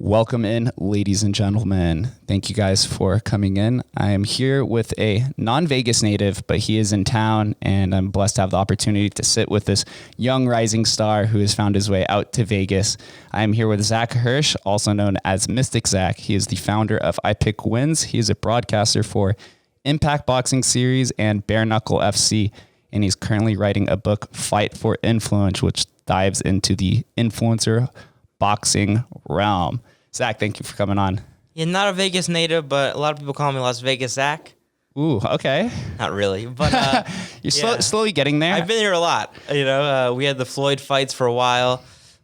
Welcome in, ladies and gentlemen. Thank you guys for coming in. I am here with a non-Vegas native, but he is in town, and I'm blessed to have the opportunity to sit with this young rising star who has found his way out to Vegas. I am here with Zach Hirsch, also known as Mystic Zach. He is the founder of iPickWins. He is a broadcaster for Impact Boxing Series and Bare Knuckle FC, and he's currently writing a book, Fight for Influence, which dives into the influencer boxing realm. Zach, thank you for coming on. Yeah, not a Vegas native, but a lot of people call me Las Vegas Zach. Ooh, okay. Not really, but you're slowly getting there. I've been here a lot. We had the Floyd fights for a while,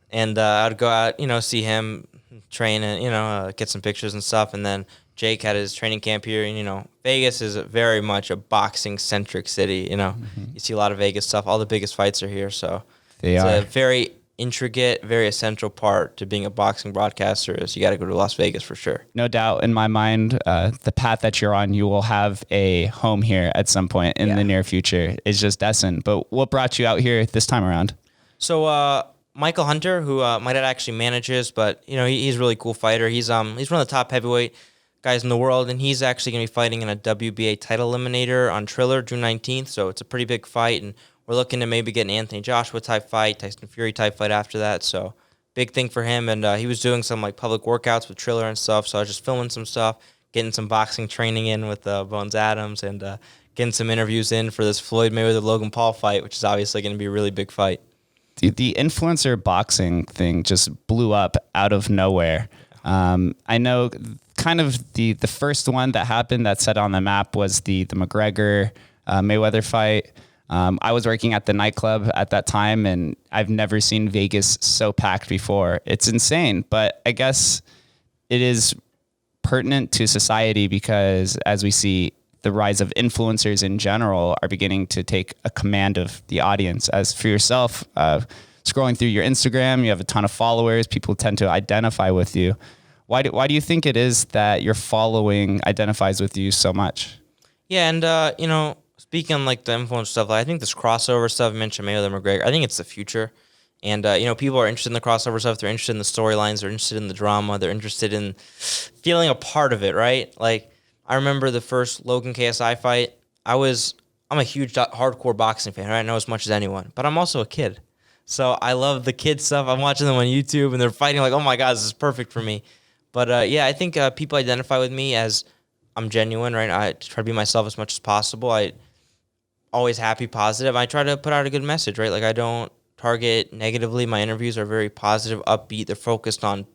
and I'd go out, see him train and get some pictures and stuff. And then Jake had his training camp here. And Vegas is very much a boxing centric city. You see a lot of Vegas stuff. All the biggest fights are here, so it's a very intricate, very essential part to being a boxing broadcaster is you got to go to Las Vegas for sure. No doubt in my mind, the path that you're on, you will have a home here at some point in the near future. It's just destined. But what brought you out here this time around? So Michael Hunter, who my dad actually manages, but he's a really cool fighter. He's one of the top heavyweight guys in the world, and he's actually going to be fighting in a WBA title eliminator on Triller June 19th. So it's a pretty big fight, and we're looking to maybe get an Anthony Joshua type fight, Tyson Fury type fight after that. So big thing for him. And he was doing some public workouts with Triller and stuff. So I was just filming some stuff, getting some boxing training in with Bones Adams, and getting some interviews in for this Floyd Mayweather Logan Paul fight, which is obviously going to be a really big fight. The influencer boxing thing just blew up out of nowhere. I know kind of the first one that happened that set on the map was the McGregor Mayweather fight. I was working at the nightclub at that time, and I've never seen Vegas so packed before. It's insane, but I guess it is pertinent to society because as we see, the rise of influencers in general are beginning to take a command of the audience. As for yourself, scrolling through your Instagram, you have a ton of followers. People tend to identify with you. Why do you think it is that your following identifies with you so much? Yeah, and speaking on the influencer stuff, I think this crossover stuff I mentioned, Mayweather McGregor, I think it's the future. And people are interested in the crossover stuff. They're interested in the storylines. They're interested in the drama. They're interested in feeling a part of it, right? I remember the first Logan KSI fight. I'm a huge hardcore boxing fan. Right? I know as much as anyone, but I'm also a kid. So I love the kid stuff. I'm watching them on YouTube, and they're fighting oh my God, this is perfect for me. But I think people identify with me as I'm genuine, right? I try to be myself as much as possible. I always happy, positive. I try to put out a good message, right? I don't target negatively. My interviews are very positive, upbeat. They're focused on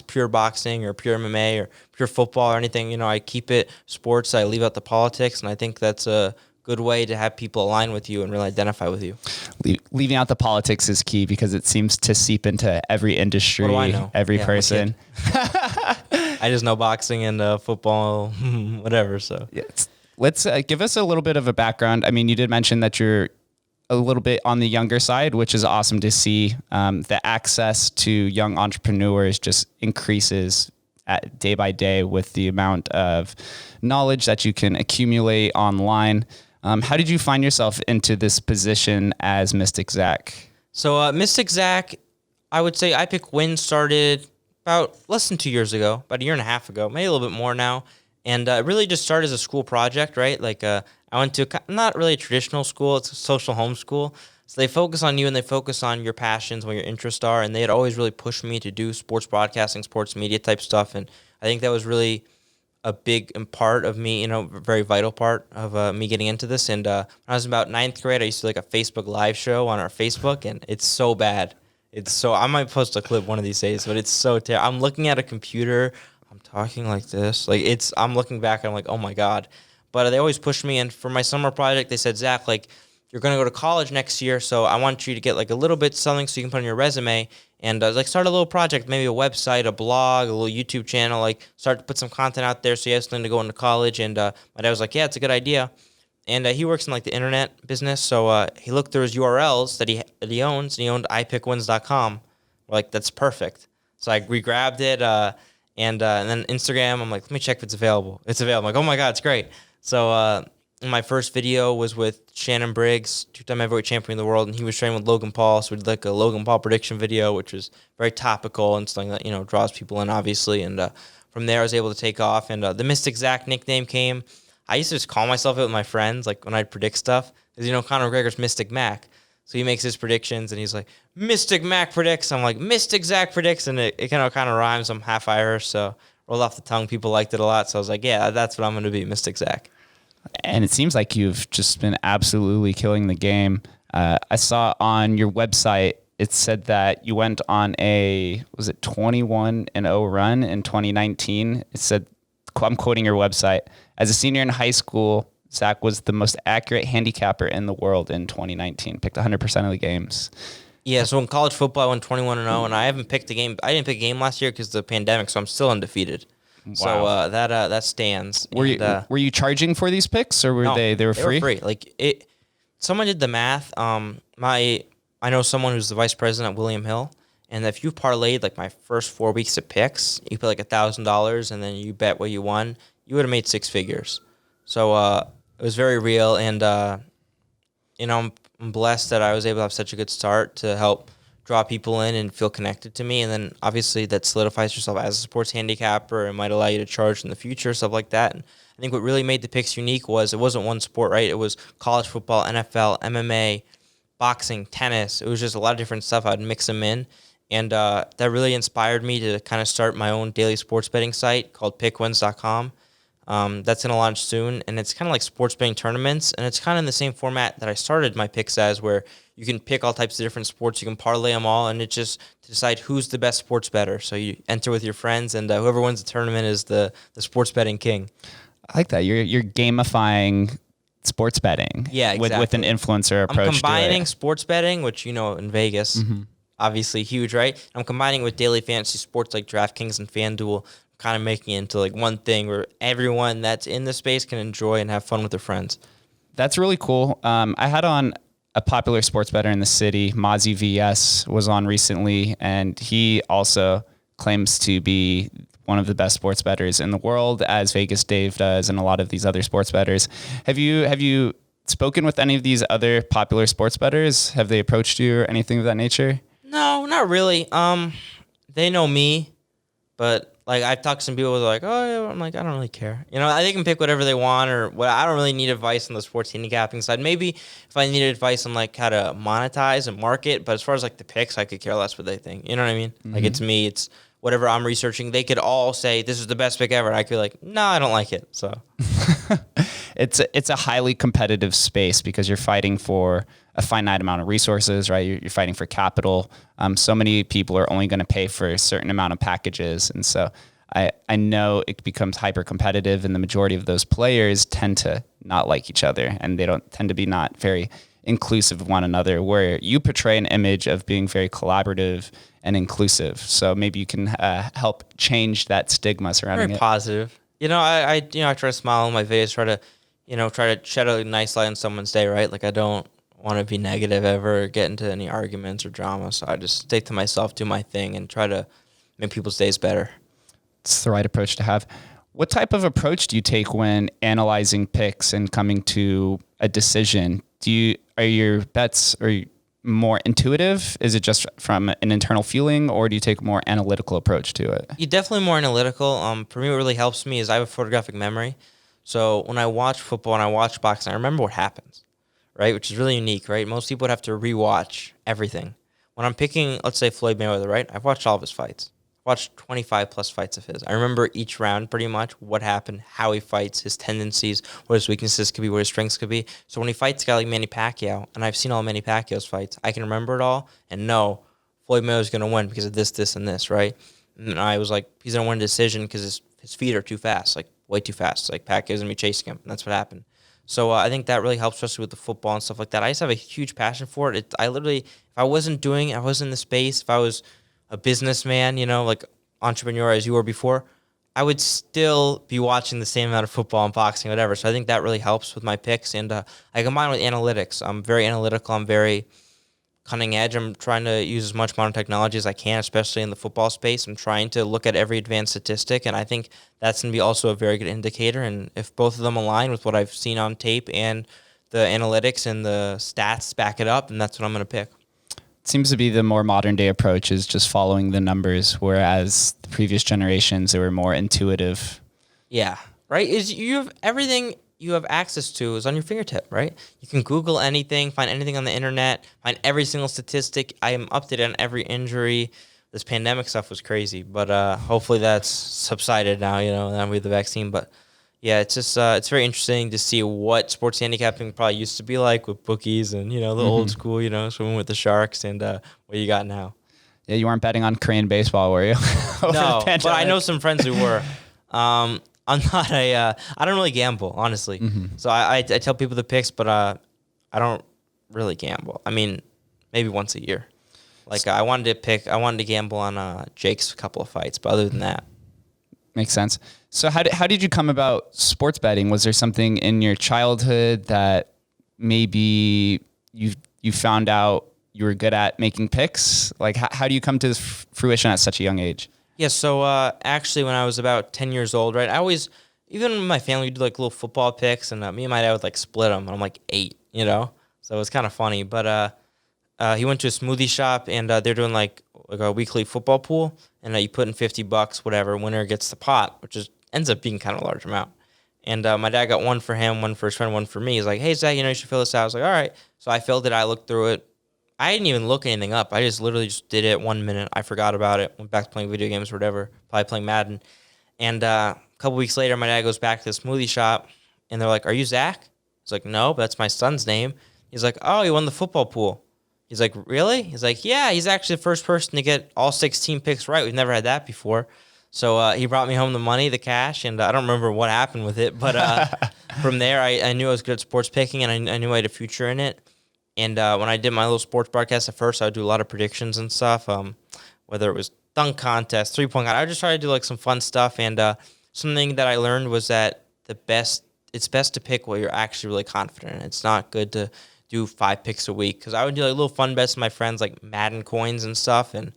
pure boxing or pure MMA or pure football or anything. I keep it sports. I leave out the politics, and I think that's a good way to have people align with you and really identify with you. Leaving out the politics is key because it seems to seep into every industry, what do I know? Every person. I just know boxing and football, whatever. So let's give us a little bit of a background. I mean, you did mention that you're a little bit on the younger side, which is awesome to see. The access to young entrepreneurs just increases day by day with the amount of knowledge that you can accumulate online. How did you find yourself into this position as Mystic Zach? So Mystic Zach, I would say iPickWins started about less than 2 years ago, about a year and a half ago, maybe a little bit more now. And it really just started as a school project, right? I went to not really a traditional school. It's a social homeschool. So they focus on you and they focus on your passions, what your interests are. And they had always really pushed me to do sports broadcasting, sports media type stuff. And I think that was really a big part of me, very vital part of me getting into this. And when I was about 9th grade, I used to do a Facebook live show on our Facebook, and it's so bad. I might post a clip one of these days, but it's so terrible. I'm looking at a computer, I'm talking like this. I'm looking back and I'm like, oh my God. But they always pushed me. And for my summer project, they said, Zach, you're going to go to college next year, so I want you to get a little bit something so you can put on your resume and start a little project, maybe a website, a blog, a little YouTube channel, start to put some content out there so you have something to go into college. And my dad was like, yeah, it's a good idea. And he works in the internet business, so he looked through his URLs that he owns, and he owned iPickWins.com. That's perfect. So we grabbed it, and then Instagram, I'm like, let me check if it's available. It's available. I'm like, oh my God, it's great. So my first video was with Shannon Briggs, 2-time heavyweight champion of the world, and he was training with Logan Paul. So we did like a Logan Paul prediction video, which was very topical and something that, draws people in, obviously. And from there, I was able to take off. And the Mystic Zach nickname came. I used to just call myself it with my friends, like when I'd predict stuff. Because, Conor McGregor's Mystic Mac. So he makes his predictions, and he's like, Mystic Mac predicts. I'm like, Mystic Zach predicts, and it kind of rhymes. I'm half Irish, so rolled off the tongue. People liked it a lot. So I was like, yeah, that's what I'm going to be, Mystic Zach. And it seems like you've just been absolutely killing the game. I saw on your website, it said that you went on a 21-0 run in 2019. It said, I'm quoting your website, as a senior in high school, Zach was the most accurate handicapper in the world in 2019. Picked 100% of the games. Yeah, so in college football, I went 21-0, and I haven't picked a game. I didn't pick a game last year because of the pandemic, so I'm still undefeated. Wow. So that stands. Were you charging for these picks, or no, they were free? They were free. Like someone did the math. I know someone who's the vice president at William Hill, and if you parlayed like my first 4 weeks of picks, you put like $1,000, and then you bet what you won, you would have made 6 figures. So it was very real, and I'm blessed that I was able to have such a good start to help draw people in and feel connected to me. And then obviously that solidifies yourself as a sports handicapper and might allow you to charge in the future, stuff like that. And I think what really made the picks unique was it wasn't one sport, right? It was college football, NFL, MMA, boxing, tennis. It was just a lot of different stuff. I'd mix them in. And that really inspired me to kind of start my own daily sports betting site called PickWins.com. That's going to launch soon, and it's kind of like sports betting tournaments, and it's kind of in the same format that I started my picks as, where you can pick all types of different sports, you can parlay them all, and it's just to decide who's the best sports bettor. So you enter with your friends, and whoever wins the tournament is the sports betting king. I like that. You're gamifying sports betting. Yeah, exactly. with an influencer approach. I'm combining sports betting, which in Vegas, obviously huge, right? I'm combining with daily fantasy sports like DraftKings and FanDuel, kind of making it into like one thing where everyone that's in the space can enjoy and have fun with their friends. That's really cool. I had on a popular sports bettor in the city, Mozzie VS, was on recently, and he also claims to be one of the best sports bettors in the world, as Vegas Dave does, and a lot of these other sports bettors. Have you spoken with any of these other popular sports bettors? Have they approached you or anything of that nature? No, not really. They know me, but like I've talked to some people who are like, oh, yeah. I'm like, I don't really care. They can pick whatever they want, or what. I don't really need advice on the sports handicapping side. Maybe if I needed advice on like how to monetize and market, but as far as like the picks, I could care less what they think. You know what I mean? Mm-hmm. Like it's me. It's whatever I'm researching. They could all say this is the best pick ever, and I could be like, no, I don't like it. So it's a highly competitive space because you're fighting for a finite amount of resources, right? You're fighting for capital. So many people are only going to pay for a certain amount of packages. And so I know it becomes hyper competitive, and the majority of those players tend to not like each other, and they don't tend to be not very inclusive of one another, where you portray an image of being very collaborative and inclusive. So maybe you can help change that stigma surrounding very it. Positive. I try to smile on my videos, try to shed a nice light on someone's day, right? Like I don't want to be negative ever or get into any arguments or drama. So I just stick to myself, do my thing, and try to make people's days better. It's the right approach to have. What type of approach do you take when analyzing picks and coming to a decision? Are your bets more intuitive? Is it just from an internal feeling, or do you take a more analytical approach to it? You're definitely more analytical. For me, what really helps me is I have a photographic memory. So when I watch football and I watch boxing, I remember what happens, right? Which is really unique, right? Most people would have to rewatch everything. When I'm picking, let's say Floyd Mayweather, right? I've watched all of his fights. I've watched 25 plus fights of his. I remember each round pretty much, what happened, how he fights, his tendencies, what his weaknesses could be, what his strengths could be. So when he fights a guy like Manny Pacquiao, and I've seen all Manny Pacquiao's fights, I can remember it all and know Floyd Mayweather's going to win because of this, this, and this, right? And I was like, he's going to win a decision because his feet are too fast, like way too fast. Like Pacquiao's going to be chasing him, and that's what happened. So I think that really helps, especially with the football and stuff like that. I just have a huge passion for it. I literally, if I wasn't doing it, I wasn't in the space, if I was a businessman, like entrepreneur as you were before, I would still be watching the same amount of football and boxing, whatever. So I think that really helps with my picks. And I combine with analytics. I'm very analytical. I'm very cutting edge. I'm trying to use as much modern technology as I can, especially in the football space. I'm trying to look at every advanced statistic, and I think that's going to be also a very good indicator. And if both of them align with what I've seen on tape and the analytics and the stats back it up, then that's what I'm going to pick. Seems to be the more modern day approach is just following the numbers, whereas the previous generations, they were more intuitive. Yeah, right? Is you have everything you have access to is on your fingertip, right? You can Google anything, find anything on the internet, find every single statistic. I am up to date on every injury. This pandemic stuff was crazy, but hopefully that's subsided now, now with the vaccine. But yeah, it's just it's very interesting to see what sports handicapping probably used to be like with bookies and, the old school, swimming with the sharks and what you got now. Yeah, you weren't betting on Korean baseball, were you? No, but I know some friends who were. I'm not I don't really gamble, honestly. So I tell people the picks, but I don't really gamble. I mean, maybe once a year. Like I wanted to gamble on Jake's couple of fights, but other than that. Makes sense. So how did you come about sports betting? Was there something in your childhood that maybe you found out you were good at making picks? Like how do you come to this fruition at such a young age? Yeah, so actually when I was about 10 years old, right, I always, even with my family, we'd do like little football picks, and me and my dad would like split them, and I'm like 8, so it was kind of funny. But he went to a smoothie shop, and they're doing like a weekly football pool, and you put in $50, whatever, winner gets the pot, which ends up being kind of a large amount. And my dad got one for him, one for his friend, one for me. He's like, hey, Zach, you should fill this out. I was like, all right. So I filled it. I looked through it. I didn't even look anything up. I just literally just did it 1 minute. I forgot about it. Went back to playing video games or whatever, probably playing Madden. And a couple weeks later, my dad goes back to the smoothie shop, and they're like, are you Zach? He's like, no, but that's my son's name. He's like, oh, he won the football pool. He's like, really? He's like, yeah, he's actually the first person to get all 16 picks right. We've never had that before. So he brought me home the money, the cash, and I don't remember what happened with it. But from there, I knew I was good at sports picking, and I knew I had a future in it. And when I did my little sports broadcast at first, I would do a lot of predictions and stuff, whether it was dunk contest, three-point contest. I just tried to do like some fun stuff. And something that I learned was that it's best to pick what you're actually really confident in. It's not good to do 5 picks a week, because I would do like little fun bets with my friends, like Madden Coins and stuff, and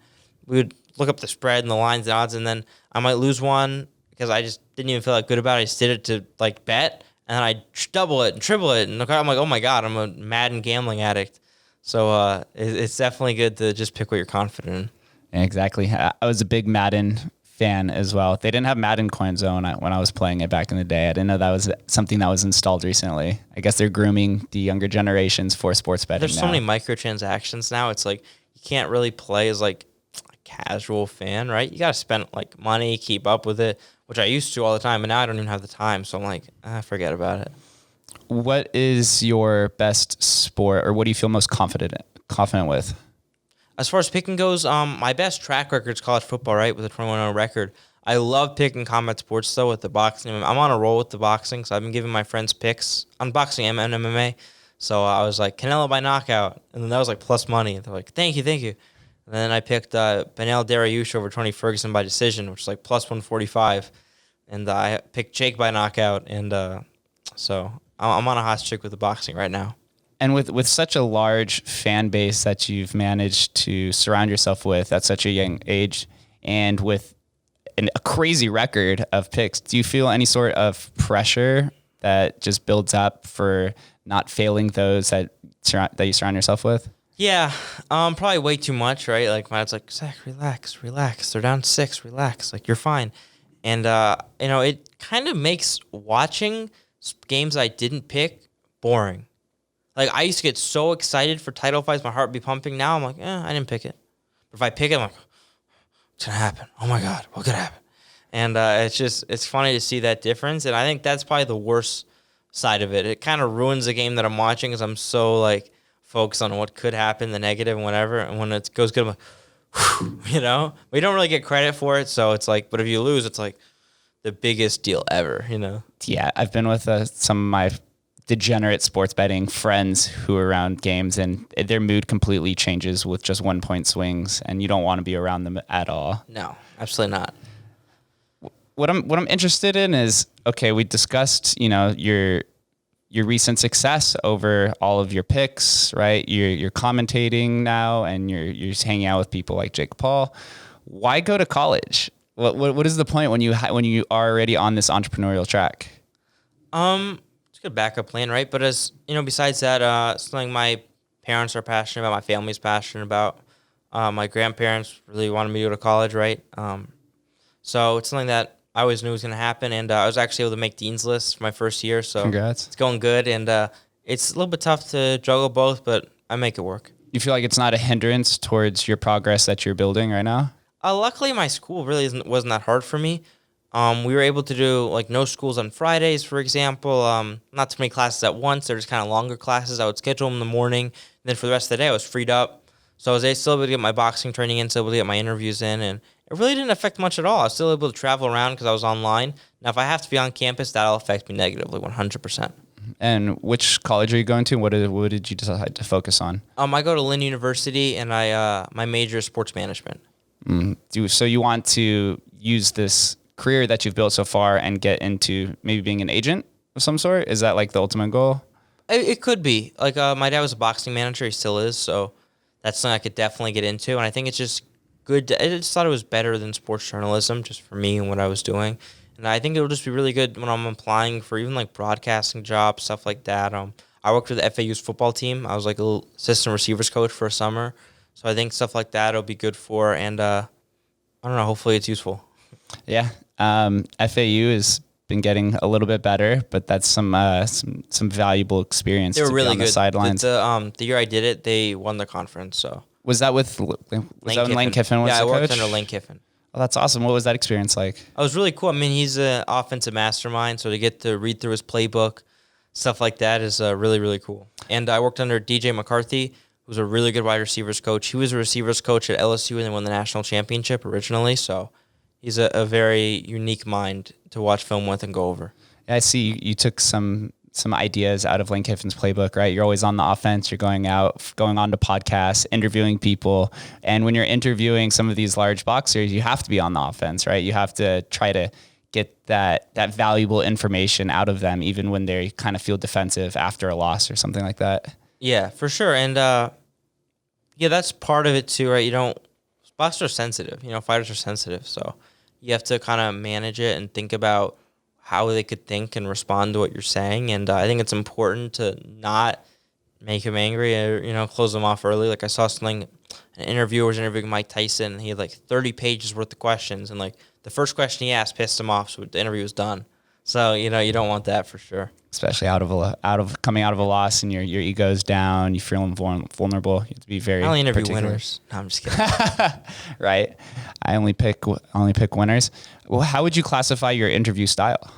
we would look up the spread and the lines and odds, and then I might lose one because I just didn't even feel like good about it. I just did it to like bet, and then I double it and triple it, and I'm like, oh my god, I'm a Madden gambling addict. So it's definitely good to just pick what you're confident in. Exactly. I was a big Madden fan as well. They didn't have Madden Coins though when I was playing it back in the day. I didn't know that was something that was installed recently. I guess they're grooming the younger generations for sports betting. There's so many microtransactions now. It's like you can't really play as like a casual fan, right? You got to spend like money, keep up with it, which I used to all the time, and now I don't even have the time. So I'm like, forget about it. What is your best sport, or what do you feel most confident with? As far as picking goes, my best track record is college football, right, with a 21-0 record. I love picking combat sports, though, with the boxing. I'm on a roll with the boxing, so I've been giving my friends picks on boxing and MMA. So I was like, Canelo by knockout, and then that was like plus money. They're like, thank you. And then I picked Benel Dariush over Tony Ferguson by decision, which is like plus 145. And I picked Jake by knockout, and so I'm on a hot streak with the boxing right now. And with such a large fan base that you've managed to surround yourself with at such a young age, and with a crazy record of picks, do you feel any sort of pressure that just builds up for not failing those that you surround yourself with? Yeah, probably way too much, right? Like my dad's like, Zach, relax. They're down 6, relax. Like you're fine. And it kind of makes watching games I didn't pick boring. Like, I used to get so excited for title fights, my heart would be pumping. Now I'm like, I didn't pick it. But if I pick it, I'm like, what's going to happen? Oh, my God, what could happen? And it's funny to see that difference. And I think that's probably the worst side of it. It kind of ruins the game that I'm watching because I'm so, like, focused on what could happen, the negative and whatever. And when it goes good, I'm like, We don't really get credit for it. So it's like, but if you lose, it's like the biggest deal ever, Yeah, I've been with some of my degenerate sports betting friends who are around games, and their mood completely changes with just 1 point swings, and you don't want to be around them at all. No, absolutely not. What I'm interested in is, okay, we discussed, your your recent success over all of your picks, right? You're commentating now, and you're just hanging out with people like Jake Paul. Why go to college? What is the point when you are already on this entrepreneurial track? It's a good backup plan, right? But as you know, besides that, something my parents are passionate about, my family's passionate about. My grandparents really wanted me to go to college, right? So it's something that I always knew was going to happen, and I was actually able to make Dean's List for my first year, so congrats. It's going good, and it's a little bit tough to juggle both, but I make it work. You feel like it's not a hindrance towards your progress that you're building right now? Luckily, my school really wasn't that hard for me. We were able to do like no schools on Fridays, for example. Not too many classes at once. They're just kind of longer classes. I would schedule them in the morning, and then for the rest of the day, I was freed up. So I was still able to get my boxing training in, still able to get my interviews in, and it really didn't affect much at all. I was still able to travel around because I was online. Now, if I have to be on campus, that'll affect me negatively, 100%. And which college are you going to? What did you decide to focus on? I go to Lynn University, and my major is sports management. So you want to use this career that you've built so far and get into maybe being an agent of some sort? Is that like the ultimate goal? It could be. Like my dad was a boxing manager. He still is. So that's something I could definitely get into. And I think it's just good. I just thought it was better than sports journalism just for me and what I was doing. And I think it'll just be really good when I'm applying for even like broadcasting jobs, stuff like that. I worked with the FAU's football team. I was like a little assistant receivers coach for a summer. So I think stuff like that will be good for. And I don't know, hopefully it's useful. Yeah. FAU has been getting a little bit better, but that's some valuable experience. They were to really be on good. The sidelines. The year I did it, they won the conference. So was that when Lane Kiffin was yeah, the coach? I worked under Lane Kiffin. Oh, that's awesome. What was that experience like? It was really cool. I mean, he's an offensive mastermind, so to get to read through his playbook, stuff like that is really, really cool. And I worked under DJ McCarthy, who's a really good wide receivers coach. He was a receivers coach at LSU and then won the national championship originally, so he's a very unique mind to watch film with and go over. Yeah, I see you took some ideas out of Lane Kiffin's playbook, right? You're always on the offense. You're going on to podcasts, interviewing people. And when you're interviewing some of these large boxers, you have to be on the offense, right? You have to try to get that valuable information out of them, even when they kind of feel defensive after a loss or something like that. Yeah, for sure. And that's part of it too, right? Boxers are sensitive, fighters are sensitive. So you have to kind of manage it and think about how they could think and respond to what you're saying. And I think it's important to not make them angry or, close them off early. Like I saw an interviewer was interviewing Mike Tyson, and he had like 30 pages worth of questions. And like the first question he asked pissed him off, so the interview was done. So, you don't want that for sure. Especially coming out of a loss and your ego's down, you feel vulnerable. You have to be very. I only interview particular. winners. No, I'm just kidding. Right. I only pick winners. Well, how would you classify your interview style?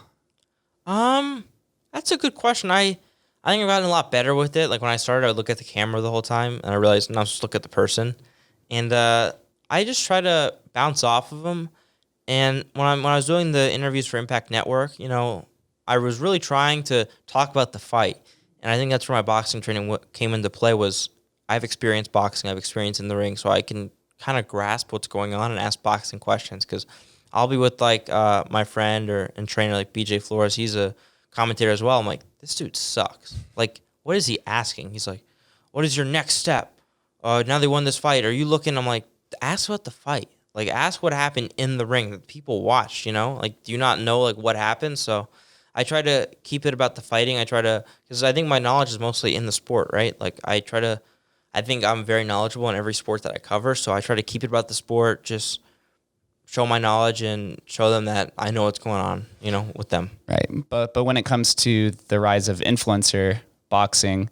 That's a good question. I think I've gotten a lot better with it. Like when I started, I would look at the camera the whole time, and I realized now I'm supposed to look at the person. And I just try to bounce off of them. And when I was doing the interviews for Impact Network, I was really trying to talk about the fight. And I think that's where my boxing training came into play was I've experienced boxing, I've experienced in the ring, so I can kind of grasp what's going on and ask boxing questions. Because I'll be with like my friend and trainer like BJ Flores. He's a commentator as well. I'm like, this dude sucks. Like, what is he asking? He's like, what is your next step? Now they won this fight. Are you looking? I'm like, ask about the fight. Like, ask what happened in the ring that people watched, Like, do you not know, like, what happened? So I try to keep it about the fighting. Because I think my knowledge is mostly in the sport, right? Like, I think I'm very knowledgeable in every sport that I cover. So I try to keep it about the sport, just show my knowledge and show them that I know what's going on, with them. Right. But when it comes to the rise of influencer boxing,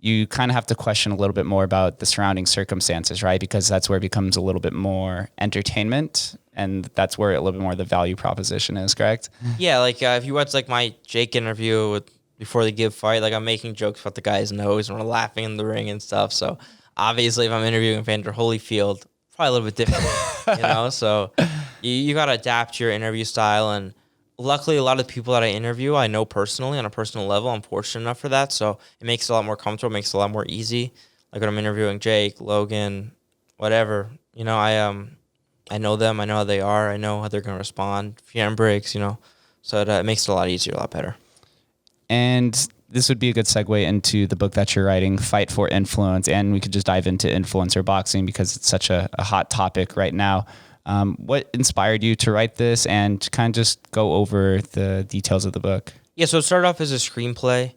you kind of have to question a little bit more about the surrounding circumstances, right? Because that's where it becomes a little bit more entertainment, and that's where a little bit more the value proposition is, correct? Yeah, like if you watch like my Jake interview before the Give fight, like I'm making jokes about the guy's nose and we're laughing in the ring and stuff. So obviously if I'm interviewing Evander Holyfield, probably a little bit different, So you got to adapt your interview style. And luckily, a lot of the people that I interview, I know personally on a personal level. I'm fortunate enough for that. So it makes it a lot more comfortable, makes it a lot more easy. Like when I'm interviewing Jake, Logan, whatever, I know them. I know how they are. I know how they're going to respond. If you breaks, so it makes it a lot easier, a lot better. And this would be a good segue into the book that you're writing, Fight for Influence, and we could just dive into influencer boxing because it's such a hot topic right now. What inspired you to write this, and kind of just go over the details of the book? Yeah, so it started off as a screenplay.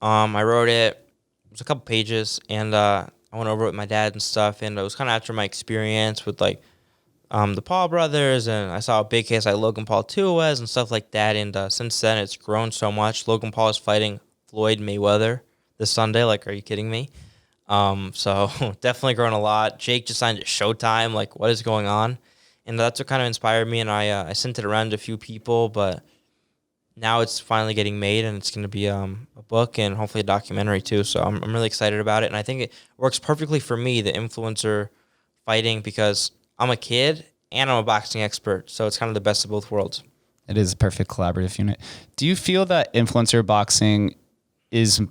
I wrote it. It was a couple pages, and I went over it with my dad and stuff, and it was kind of after my experience with, like, the Paul brothers, and I saw how big KSI Logan Paul 2 was and stuff like that, and since then it's grown so much. Logan Paul is fighting Floyd Mayweather this Sunday. Like, are you kidding me? So definitely grown a lot. Jake just signed at Showtime. Like, what is going on? And that's what kind of inspired me, and I sent it around to a few people, but now it's finally getting made, and it's going to be a book and hopefully a documentary too. So I'm really excited about it, and I think it works perfectly for me, the influencer fighting, because I'm a kid and I'm a boxing expert, so it's kind of the best of both worlds. It is a perfect collaborative unit. Do you feel that influencer boxing is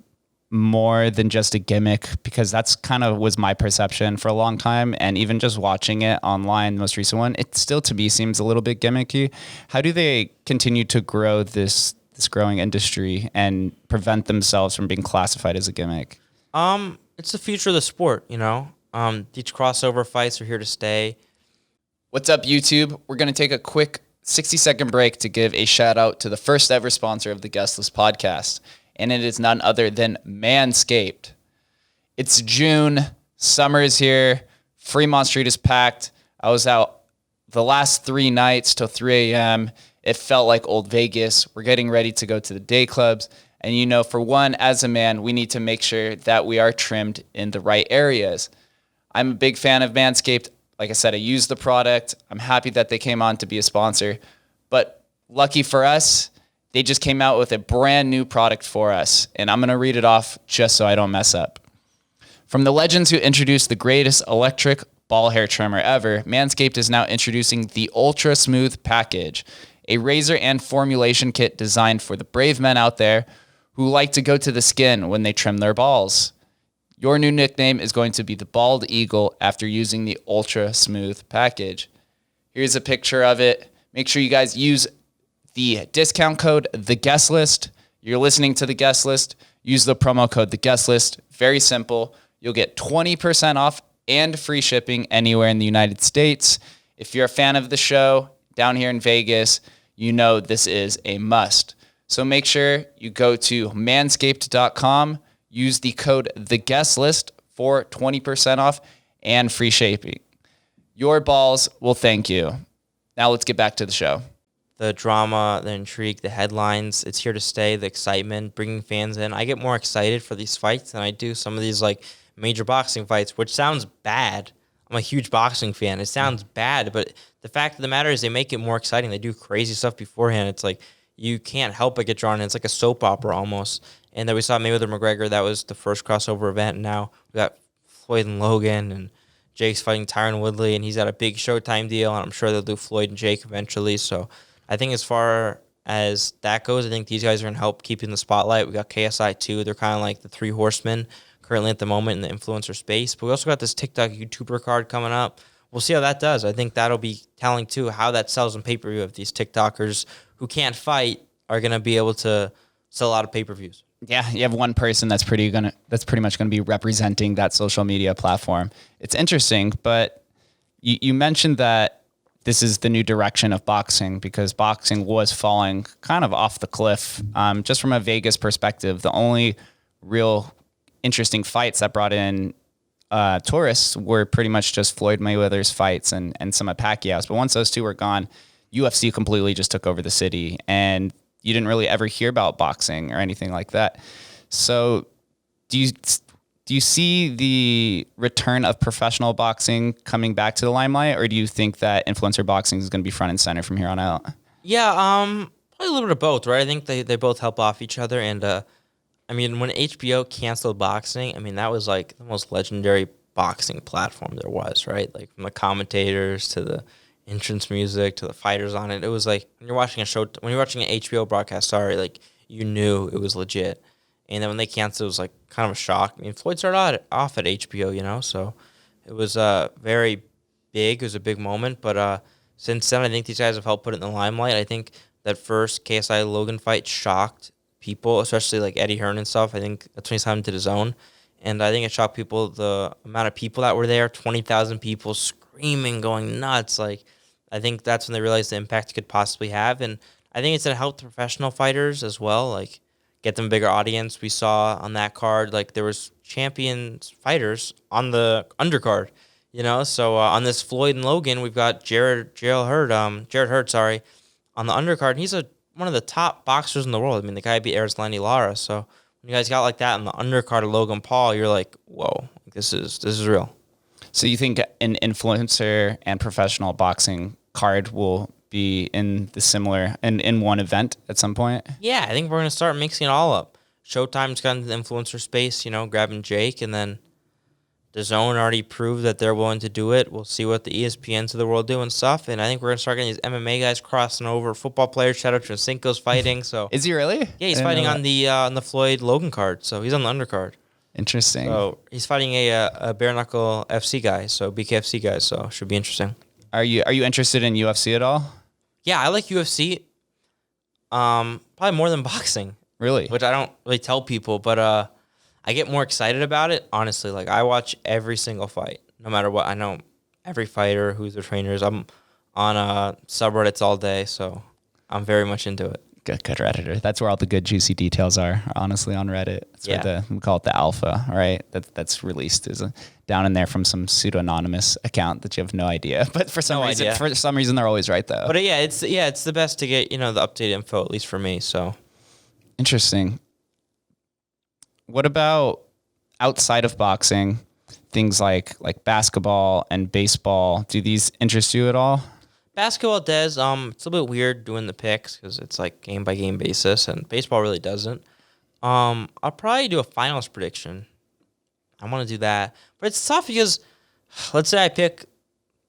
more than just a gimmick? Because that's kind of was my perception for a long time, and even just watching it online, the most recent one, it still to me seems a little bit gimmicky. How do they continue to grow this growing industry and prevent themselves from being classified as a gimmick? It's the future of the sport, you know. These crossover fights are here to stay. What's up, YouTube? We're going to take a quick 60-second break to give a shout out to the first ever sponsor of the Guest List podcast, and it is none other than Manscaped. It's June, summer is here, Fremont Street is packed. I was out the last 3 nights till 3 a.m. It felt like old Vegas. We're getting ready to go to the day clubs, and you know, for one, as a man, we need to make sure that we are trimmed in the right areas. I'm a big fan of Manscaped. Like I said, I use the product. I'm happy that they came on to be a sponsor. But lucky for us, they just came out with a brand new product for us. And I'm going to read it off just so I don't mess up. From the legends who introduced the greatest electric ball hair trimmer ever, Manscaped is now introducing the Ultra Smooth Package, a razor and formulation kit designed for the brave men out there who like to go to the skin when they trim their balls. Your new nickname is going to be the Bald Eagle after using the Ultra Smooth Package. Here's a picture of it. Make sure you guys use the discount code, The Guest List. You're listening to The Guest List. Use the promo code, The Guest List. Very simple. You'll get 20% off and free shipping anywhere in the United States. If you're a fan of the show down here in Vegas, you know this is a must. So make sure you go to manscaped.com. Use the code TheGuestList for 20% off and free shipping. Your balls will thank you. Now let's get back to the show. The drama, the intrigue, the headlines, it's here to stay, the excitement, bringing fans in. I get more excited for these fights than I do some of these like major boxing fights, which sounds bad. I'm a huge boxing fan. It sounds bad, but the fact of the matter is they make it more exciting. They do crazy stuff beforehand. It's like you can't help but get drawn in. It's like a soap opera almost. And then we saw Mayweather McGregor. That was the first crossover event. And now we got Floyd and Logan, and Jake's fighting Tyron Woodley, and he's got a big Showtime deal. And I'm sure they'll do Floyd and Jake eventually. So I think as far as that goes, I think these guys are going to help keep in the spotlight. We got KSI too. They're kind of like the 3 horsemen currently at the moment in the influencer space. But we also got this TikTok YouTuber card coming up. We'll see how that does. I think that'll be telling too how that sells on pay-per-view if these TikTokers who can't fight are going to be able to sell a lot of pay-per-views. Yeah, you have one person that's pretty much going to be representing that social media platform. It's interesting, but you mentioned that this is the new direction of boxing because boxing was falling kind of off the cliff. Just from a Vegas perspective, the only real interesting fights that brought in tourists were pretty much just Floyd Mayweather's fights and some of Pacquiao's. But once those two were gone, UFC completely just took over the city, and you didn't really ever hear about boxing or anything like that. So do you see the return of professional boxing coming back to the limelight, or do you think that influencer boxing is going to be front and center from here on out? Yeah, probably a little bit of both, right? I think they both help off each other. And, I mean, when HBO canceled boxing, I mean, that was like the most legendary boxing platform there was, right? Like from the commentators to the entrance music to the fighters on it. It was like when you're watching an HBO broadcast, like you knew it was legit. And then when they canceled, it was like kind of a shock. I mean, Floyd started off at HBO, you know, so it was very big. It was a big moment. But since then, I think these guys have helped put it in the limelight. I think that first KSI Logan fight shocked people, especially like Eddie Hearn and stuff. I think that's when he signed him to the zone. And I think it shocked people, the amount of people that were there, 20,000 people screaming, going nuts. Like, I think that's when they realized the impact it could possibly have. And I think it's going to help the professional fighters as well, like get them a bigger audience. We saw on that card, like there was champions fighters on the undercard, So on this Floyd and Logan, we've got Jared Hurd, on the undercard. And he's one of the top boxers in the world. I mean, the guy beat Erislandy Lara. So when you guys got like that on the undercard of Logan Paul, you're like, whoa, this is real. So you think an influencer and professional boxing card will be in the similar in one event at some point? Yeah, I think we're going to start mixing it all up. Showtime's got into the influencer space, grabbing Jake, and then DAZN already proved that they're willing to do it. We'll see what the ESPNs of the world do and stuff. And I think we're going to start getting these MMA guys crossing over. Football players, shout out to Cinco's fighting. So is he really? Yeah, he's fighting on the Floyd Logan card. So he's on the undercard. Interesting. So he's fighting a bare knuckle FC guy, so BKFC guy. So should be interesting. Are you interested in UFC at all? Yeah, I like UFC. Probably more than boxing. Really? Which I don't really tell people, but I get more excited about it. Honestly, like I watch every single fight, no matter what. I know every fighter, who's their trainers. I'm on subreddits all day, so I'm very much into it. Good Redditor. That's where all the good juicy details are. Honestly, on Reddit, that's where we call it the alpha, right? That's released down in there from some pseudo anonymous account that you have no idea. But for some reason, they're always right though. But it's the best to get the updated info, at least for me. So interesting. What about outside of boxing? Things like basketball and baseball. Do these interest you at all? Basketball does. It's a little bit weird doing the picks because it's like game by game basis, and baseball really doesn't. I'll probably do a finals prediction. I want to do that, but it's tough because let's say I pick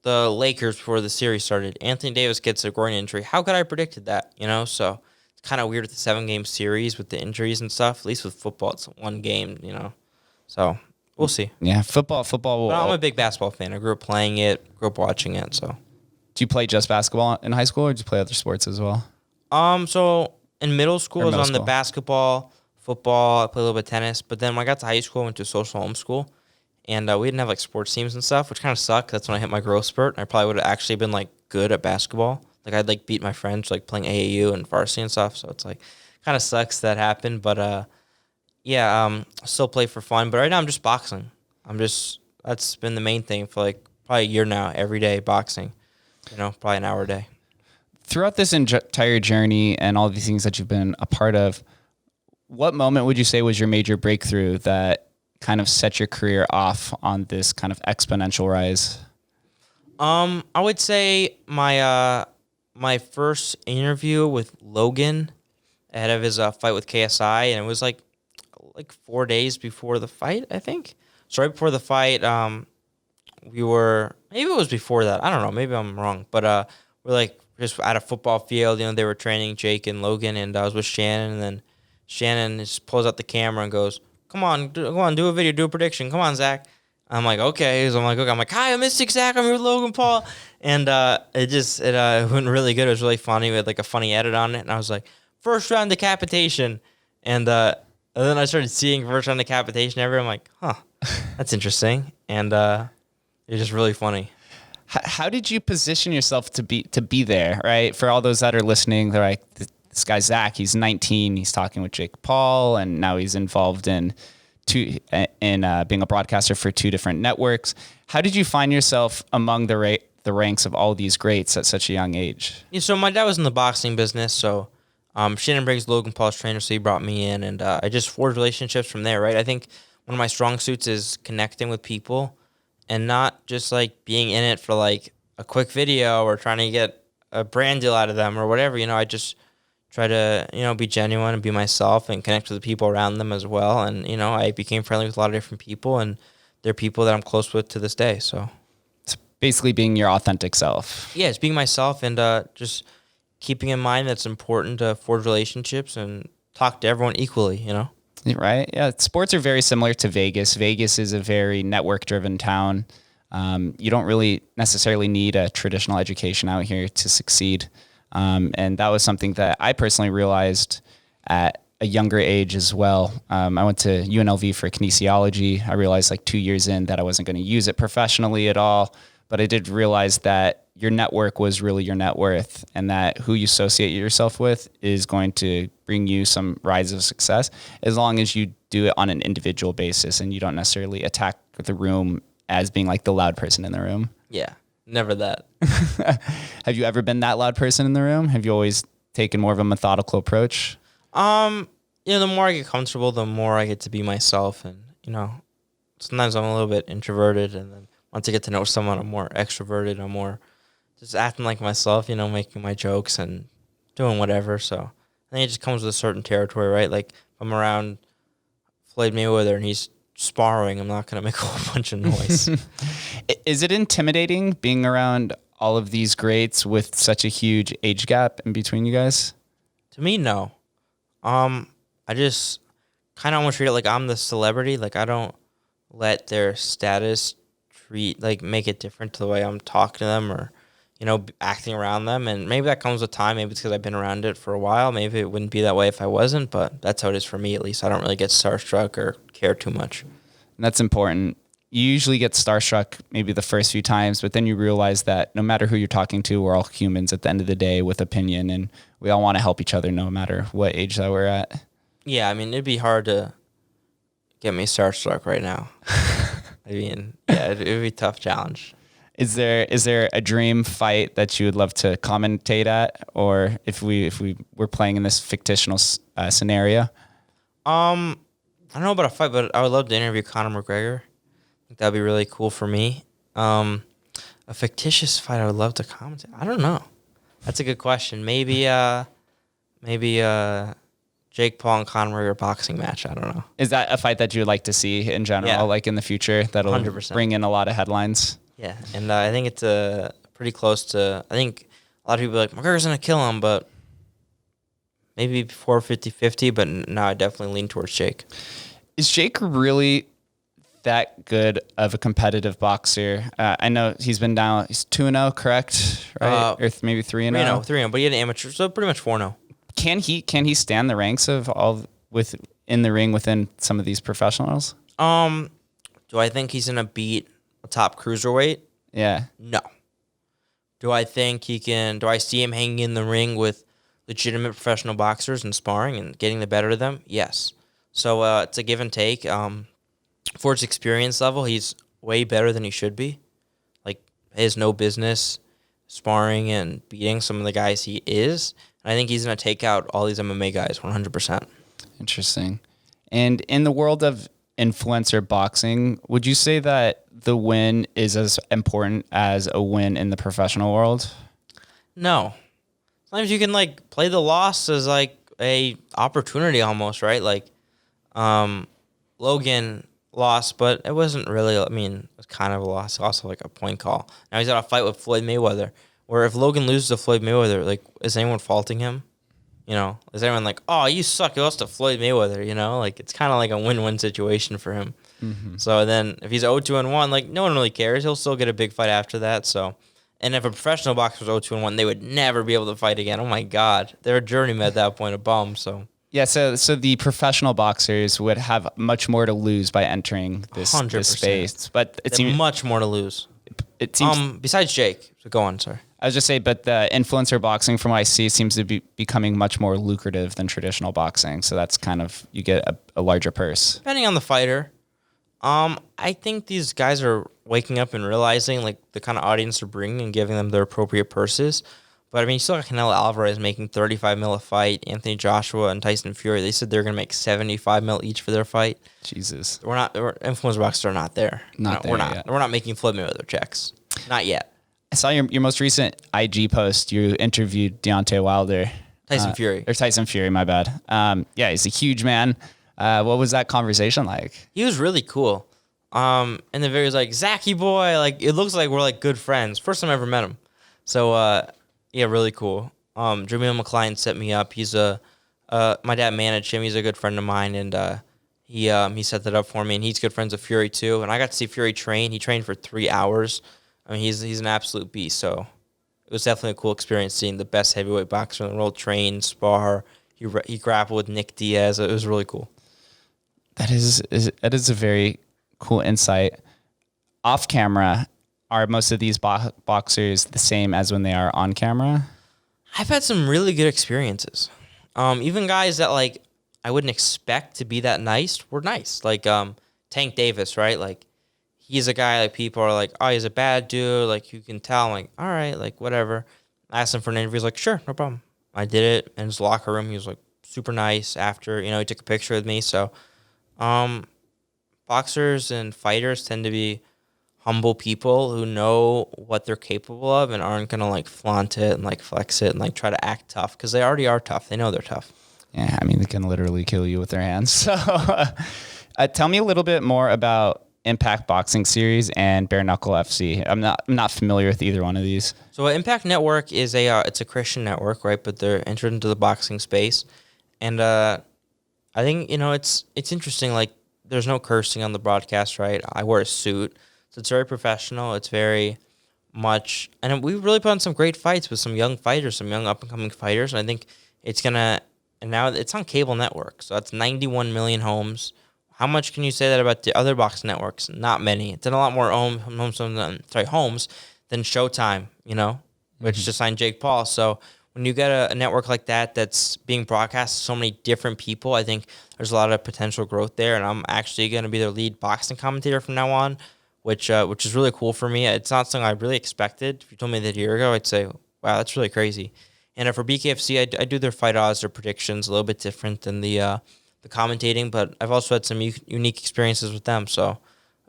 the Lakers before the series started. Anthony Davis gets a groin injury. How could I have predicted that? So it's kind of weird with the 7-game series with the injuries and stuff. At least with football, it's one game. So we'll see. Yeah, football. But I'm a big basketball fan. I grew up playing it, grew up watching it. So. Do you play just basketball in high school, or do you play other sports as well? So in middle school, I was on the basketball, football. I played a little bit of tennis. But then when I got to high school, I went to social homeschool, and we didn't have like sports teams and stuff, which kind of sucked. That's when I hit my growth spurt. I probably would have actually been like good at basketball. Like I'd like beat my friends like playing AAU and varsity and stuff. So it's like kind of sucks that happened. But I still play for fun. But right now I'm just boxing. That's been the main thing for like probably a year now. Every day boxing. Probably an hour a day. Throughout this entire journey and all these things that you've been a part of, what moment would you say was your major breakthrough that kind of set your career off on this kind of exponential rise? I would say my first interview with Logan ahead of his fight with KSI, and it was like 4 days before the fight, I think. So right before the fight, maybe it was before that. I don't know. Maybe I'm wrong. But we're like just at a football field. They were training Jake and Logan, and I was with Shannon. And then Shannon just pulls out the camera and goes, "Come on, do a video, do a prediction. Come on, Zach." I'm like, okay. So I'm like, "Hi, I'm Mystic Zach. I'm here with Logan Paul." And it went really good. It was really funny. We had like a funny edit on it, and I was like, "First round decapitation," and then I started seeing first round decapitation everywhere. I'm like, "Huh, that's interesting." And it's just really funny. How did you position yourself to be there, right? For all those that are listening, they're like, this guy Zach, he's 19, he's talking with Jake Paul, and now he's involved in being a broadcaster for 2 different networks. How did you find yourself among the ranks of all these greats at such a young age? Yeah, so my dad was in the boxing business, so Shannon Briggs, Logan Paul's trainer, so he brought me in, and I just forged relationships from there, right? I think one of my strong suits is connecting with people, and not just like being in it for like a quick video or trying to get a brand deal out of them or whatever. I just try to, be genuine and be myself and connect with the people around them as well. And, I became friendly with a lot of different people, and they're people that I'm close with to this day. So it's basically being your authentic self. Yeah, it's being myself, and just keeping in mind that it's important to forge relationships and talk to everyone equally, Right. Yeah. Sports are very similar to Vegas. Vegas is a very network driven town. You don't really necessarily need a traditional education out here to succeed. And that was something that I personally realized at a younger age as well. I went to UNLV for kinesiology. I realized like 2 years in that I wasn't going to use it professionally at all, but I did realize that your network was really your net worth, and that who you associate yourself with is going to bring you some rise of success as long as you do it on an individual basis and you don't necessarily attack the room as being like the loud person in the room. Yeah, never that. Have you ever been that loud person in the room? Have you always taken more of a methodical approach? The more I get comfortable, the more I get to be myself. And, sometimes I'm a little bit introverted, and then once I get to know someone, I'm more extroverted. I'm more just acting like myself, making my jokes and doing whatever. So I think it just comes with a certain territory, right? Like if I'm around Floyd Mayweather and he's sparring, I'm not going to make a whole bunch of noise. Is it intimidating being around all of these greats with such a huge age gap in between you guys? To me, no. I just kind of almost treat it like I'm the celebrity. Like I don't let their status make it different to the way I'm talking to them or, acting around them. And maybe that comes with time. Maybe it's because I've been around it for a while. Maybe it wouldn't be that way if I wasn't, but that's how it is for me, at least. I don't really get starstruck or care too much. And that's important. You usually get starstruck maybe the first few times, but then you realize that no matter who you're talking to, we're all humans at the end of the day with opinion, and we all want to help each other no matter what age that we're at. Yeah, I mean, it'd be hard to get me starstruck right now. I mean, yeah, it'd be a tough challenge. Is there a dream fight that you would love to commentate at, or if we were playing in this fictional scenario? I don't know about a fight, but I would love to interview Conor McGregor. I think that'd be really cool for me. A fictitious fight I would love to commentate. I don't know. That's a good question. Maybe Jake Paul and Conor McGregor boxing match. I don't know. Is that a fight that you would like to see in general, like in the future, that'll 100%. bring in a lot of headlines? Yeah, and I think it's pretty close to. I think a lot of people are like McGregor's gonna kill him, but maybe before 50-50. But now I definitely lean towards Jake. Is Jake really that good of a competitive boxer? I know he's been down. He's 2-0, correct? Right, or maybe 3-0. 3-0, but he had an amateur, so pretty much 4-0. Can he stand the ranks of all in the ring within some of these professionals? Do I think he's gonna beat a top cruiserweight? Yeah. No. Do I think he can? Do I see him hanging in the ring with legitimate professional boxers and sparring and getting the better of them? Yes. So it's a give and take. For his experience level, he's way better than he should be. Like, he has no business sparring and beating some of the guys he is. And I think he's going to take out all these MMA guys 100%. Interesting. And in the world of influencer boxing, would you say that the win is as important as a win in the professional world? No. Sometimes you can play the loss as a opportunity almost, right? Logan lost, but it wasn't really, it was kind of a loss, also a point call. Now he's got a fight with Floyd Mayweather, where if Logan loses to Floyd Mayweather, is anyone faulting him? Is anyone oh, you suck, you lost to Floyd Mayweather, it's kind of like a win-win situation for him. Mm-hmm. So then if he's 0-2-1, no one really cares. He'll still get a big fight after that, so. And if a professional boxer was 0-2-1, they would never be able to fight again. Oh my God. They're a journeyman at that point, a bum, so. Yeah, so the professional boxers would have much more to lose by entering this space, but it seems much more to lose. It seems besides Jake. So go on, sorry. I was just saying, but the influencer boxing, from what I see, seems to be becoming much more lucrative than traditional boxing. So that's kind of, you get a larger purse. Depending on the fighter, I think these guys are waking up and realizing the kind of audience they're bringing and giving them their appropriate purses. But you still got Canelo Alvarez making $35 million a fight. Anthony Joshua and Tyson Fury, they said they're going to make $75 million each for their fight. Jesus, influencer boxers are not there. We're not making Floyd Mayweather checks. Not yet. I saw your most recent IG post. You interviewed Deontay Wilder. Tyson Fury. Or Tyson Fury, my bad. Yeah, he's a huge man. What was that conversation like? He was really cool. And the video was Zachy boy, it looks like we're good friends. First time I ever met him. So, yeah, really cool. Jamil McCline set me up. He's my dad managed him. He's a good friend of mine, and he set that up for me. And he's good friends with Fury too. And I got to see Fury train. He trained for 3 hours. He's an absolute beast. So it was definitely a cool experience seeing the best heavyweight boxer in the world train, spar. He he grappled with Nick Diaz. It was really cool. That is a very cool insight. Off camera, are most of these boxers the same as when they are on camera? I've had some really good experiences. Even guys that like I wouldn't expect to be that nice were nice. Like Tank Davis, right? Like he's a guy like people are like, oh, he's a bad dude. Like you can tell. I'm like, all right, like whatever. I asked him for an interview. He's like, sure, no problem. I did it in his locker room. He was like super nice after, he took a picture with me. So boxers and fighters tend to be humble people who know what they're capable of and aren't going to like flaunt it and like flex it and like try to act tough because they already are tough. They know they're tough. Yeah, I mean, they can literally kill you with their hands. So tell me a little bit more about Impact Boxing Series and Bare Knuckle FC. I'm not familiar with either one of these. So Impact Network is it's a Christian network, right? But they're entered into the boxing space. And I think, it's interesting. Like there's no cursing on the broadcast, right? I wear a suit. So it's very professional. It's very much, and we really put on some great fights with some young fighters, some young up-and-coming fighters. And I think and now it's on cable network. So that's 91 million homes. How much can you say that about the other boxing networks? Not many. It's in a lot more homes than Showtime, which just signed Jake Paul. So when you get a network like that that's being broadcast to so many different people, I think there's a lot of potential growth there. And I'm actually going to be their lead boxing commentator from now on, which is really cool for me. It's not something I really expected. If you told me that a year ago, I'd say, wow, that's really crazy. And for BKFC, I do their fight odds, their predictions, a little bit different than the commentating, but I've also had some unique experiences with them. So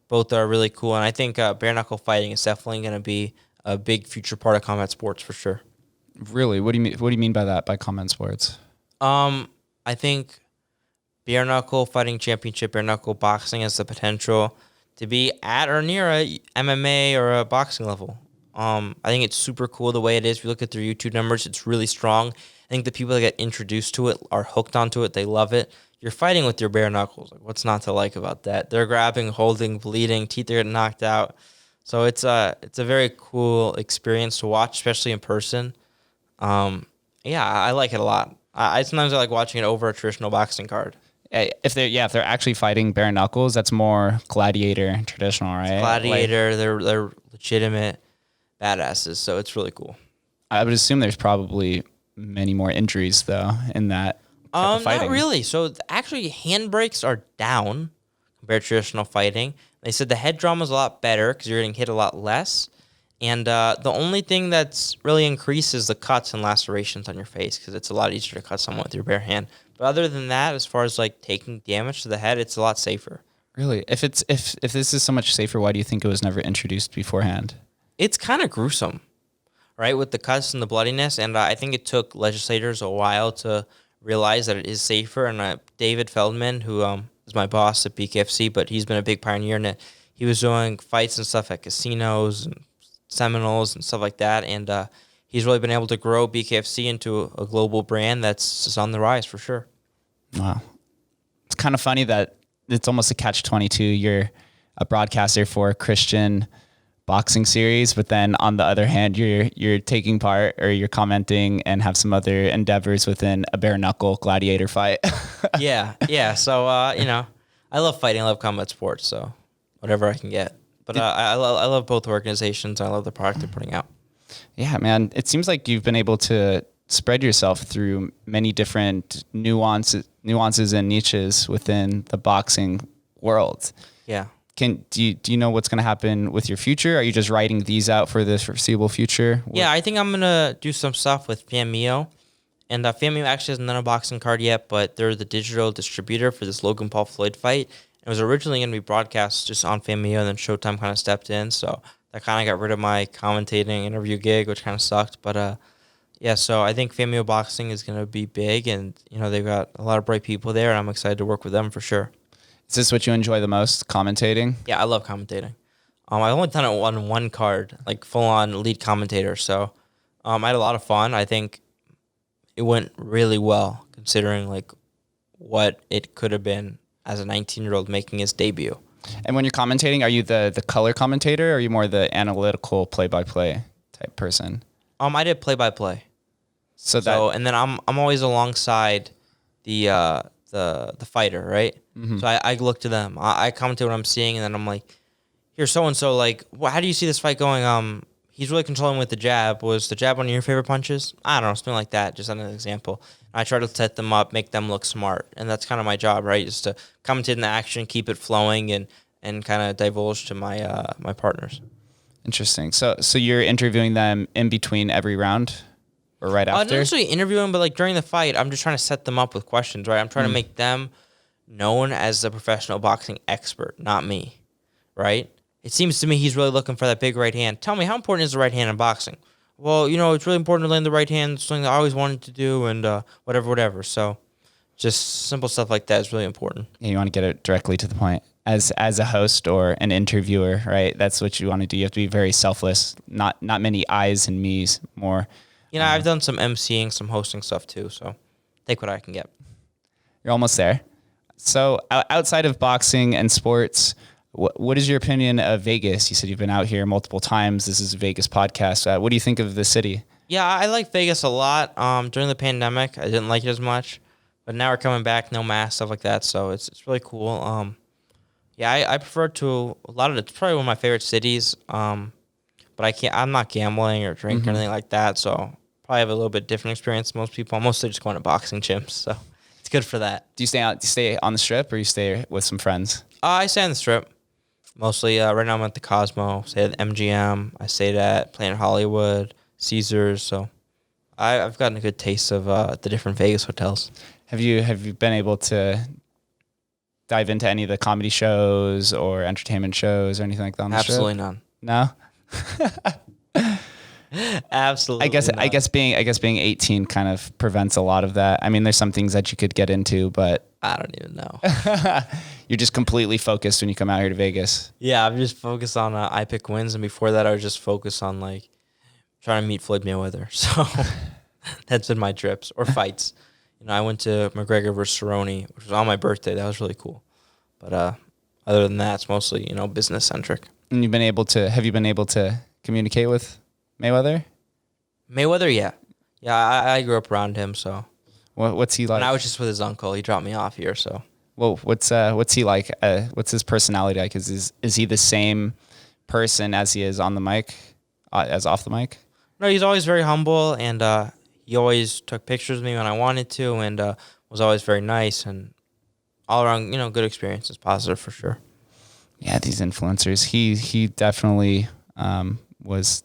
both are really cool. And I think bare knuckle fighting is definitely going to be a big future part of combat sports for sure. Really? What do you mean by that, by combat sports? I think bare knuckle fighting championship, bare knuckle boxing has the potential to be at or near a MMA or a boxing level. I think it's super cool the way it is. If you look at their YouTube numbers, it's really strong. I think the people that get introduced to it are hooked onto it. They love it. You're fighting with your bare knuckles. Like, what's not to like about that? They're grabbing, holding, bleeding, teeth are getting knocked out. So it's a very cool experience to watch, especially in person. I like it a lot. I sometimes like watching it over a traditional boxing card. If they're actually fighting bare knuckles, that's more gladiator traditional, right? It's gladiator, they're legitimate badasses, so it's really cool. I would assume there's probably many more injuries though in that type of fighting. Not really. So actually, handbrakes are down compared to traditional fighting. They said the head trauma is a lot better because you're getting hit a lot less. And the only thing that's really increased is the cuts and lacerations on your face because it's a lot easier to cut someone with your bare hand. But other than that, as far as like taking damage to the head, it's a lot safer. Really? If this is so much safer, why do you think it was never introduced beforehand? It's kind of gruesome, right, with the cuts and the bloodiness. And I think it took legislators a while to realize that it is safer. And David Feldman, who is my boss at BKFC, but he's been a big pioneer in it. He was doing fights and stuff at casinos and Seminoles and stuff like that. And he's really been able to grow BKFC into a global brand that's just on the rise for sure. Wow. It's kind of funny that it's almost a catch-22. You're a broadcaster for a Christian boxing series, but then on the other hand, you're taking part or you're commenting and have some other endeavors within a bare knuckle gladiator fight. Yeah. So, I love fighting. I love combat sports. So whatever I can get. But I love both organizations. I love the product they're putting out. Yeah, man. It seems like you've been able to spread yourself through many different nuances and niches within the boxing world. Yeah. Do you know what's going to happen with your future? Are you just writing these out for the foreseeable future? Yeah, I think I'm going to do some stuff with FanMio. And FanMio actually hasn't done a boxing card yet, but they're the digital distributor for this Logan Paul Floyd fight. It was originally going to be broadcast just on FanMio, and then Showtime kind of stepped in. So that kind of got rid of my commentating interview gig, which kind of sucked. But so I think FanMio Boxing is going to be big, and they've got a lot of bright people there, and I'm excited to work with them for sure. Is this what you enjoy the most, commentating? Yeah, I love commentating. I've only done it on one card, like full-on lead commentator. So I had a lot of fun. I think it went really well, considering like what it could have been as a 19-year-old making his debut. And when you're commentating, are you the color commentator or are you more the analytical play-by-play type person? I did play-by-play. And then I'm always alongside the fighter, right? So I look to them. I commentate what I'm seeing, and then I'm like, here's so and so. Like, how do you see this fight going? He's really controlling with the jab. Was the jab one of your favorite punches? I don't know, something like that. Just an example. I try to set them up, make them look smart, and that's kind of my job, right? Is to commentate in the action, keep it flowing, and kind of divulge to my my partners. Interesting. So you're interviewing them in between every round, or right after? Not necessarily interviewing, but like during the fight, I'm just trying to set them up with questions, right? I'm trying to make them known as the professional boxing expert, not me, right? It seems to me he's really looking for that big right hand. Tell me, how important is the right hand in boxing? Well, it's really important to land the right hand. It's something I always wanted to do, and whatever. So just simple stuff like that is really important. Yeah, you want to get it directly to the point. As a host or an interviewer, right? That's what you want to do. You have to be very selfless. Not many I's and me's, more. I've done some emceeing, some hosting stuff too, so take what I can get. You're almost there. So outside of boxing and sports, what is your opinion of Vegas? You said you've been out here multiple times. This is a Vegas podcast. What do you think of the city? Yeah, I like Vegas a lot. During the pandemic, I didn't like it as much, but now we're coming back, no mask, stuff like that. So it's really cool. Yeah, I prefer to a lot of it's probably one of my favorite cities. But I'm not gambling or drinking or anything like that. So probably have a little bit different experience than most people. I'm mostly just going to boxing gyms, so it's good for that. Do you stay on the Strip, or you stay with some friends? I stay on the Strip. Mostly, right now I'm at the Cosmo, stay at the MGM. I stayed at Planet Hollywood, Caesars. So I've gotten a good taste of the different Vegas hotels. Have you been able to dive into any of the comedy shows or entertainment shows or anything like that on the Absolutely Strip? none. No? Absolutely. I guess being 18 kind of prevents a lot of that. I mean, there's some things that you could get into, but I don't even know. you're just completely focused when you come out here to Vegas. Yeah, I'm just focused on iPickWins, and before that, I was just focused on like trying to meet Floyd Mayweather. So that's been my trips or fights. I went to McGregor versus Cerrone, which was on my birthday. That was really cool. But other than that, it's mostly business centric. And have you been able to communicate with Mayweather? Mayweather, yeah. I grew up around him, so. What's he like? And I was just with his uncle. He dropped me off here, so. Well, what's he like? What's his personality like? Is he the same person as he is on the mic, as off the mic? No, he's always very humble, and he always took pictures of me when I wanted to, and was always very nice, and all around, good experiences, positive for sure. Yeah, these influencers. He definitely was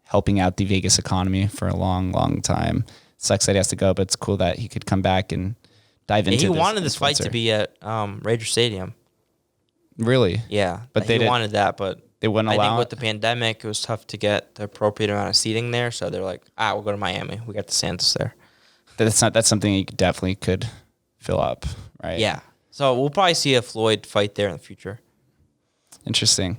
helping out the Vegas economy for a long, long time. Sucks that he has to go, but it's cool that he could come back and dive into. He wanted this fight to be at Raider Stadium. Really? Yeah, but he wanted that, but they wouldn't allow. I think with the pandemic, it was tough to get the appropriate amount of seating there, so they're like, we'll go to Miami. We got DeSantis there. That's something you definitely could fill up, right? Yeah. So we'll probably see a Floyd fight there in the future. Interesting.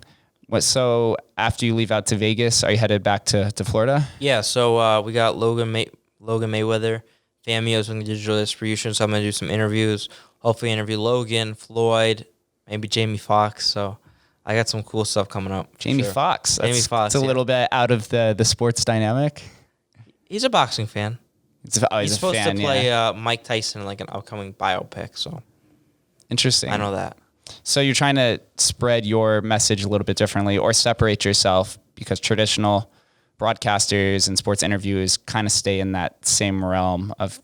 So after you leave out to Vegas, are you headed back to Florida? Yeah. So we got Logan Mayweather. Fameo's in the digital distribution, so I'm gonna do some interviews. Hopefully, interview Logan, Floyd, maybe Jamie Foxx. So I got some cool stuff coming up. Jamie Foxx. Jamie Foxx. It's a little bit out of the sports dynamic. He's a boxing fan. He's supposed fan, to play Mike Tyson in like an upcoming biopic. So interesting. I know that. So you're trying to spread your message a little bit differently, or separate yourself, because traditional broadcasters and sports interviewers kind of stay in that same realm of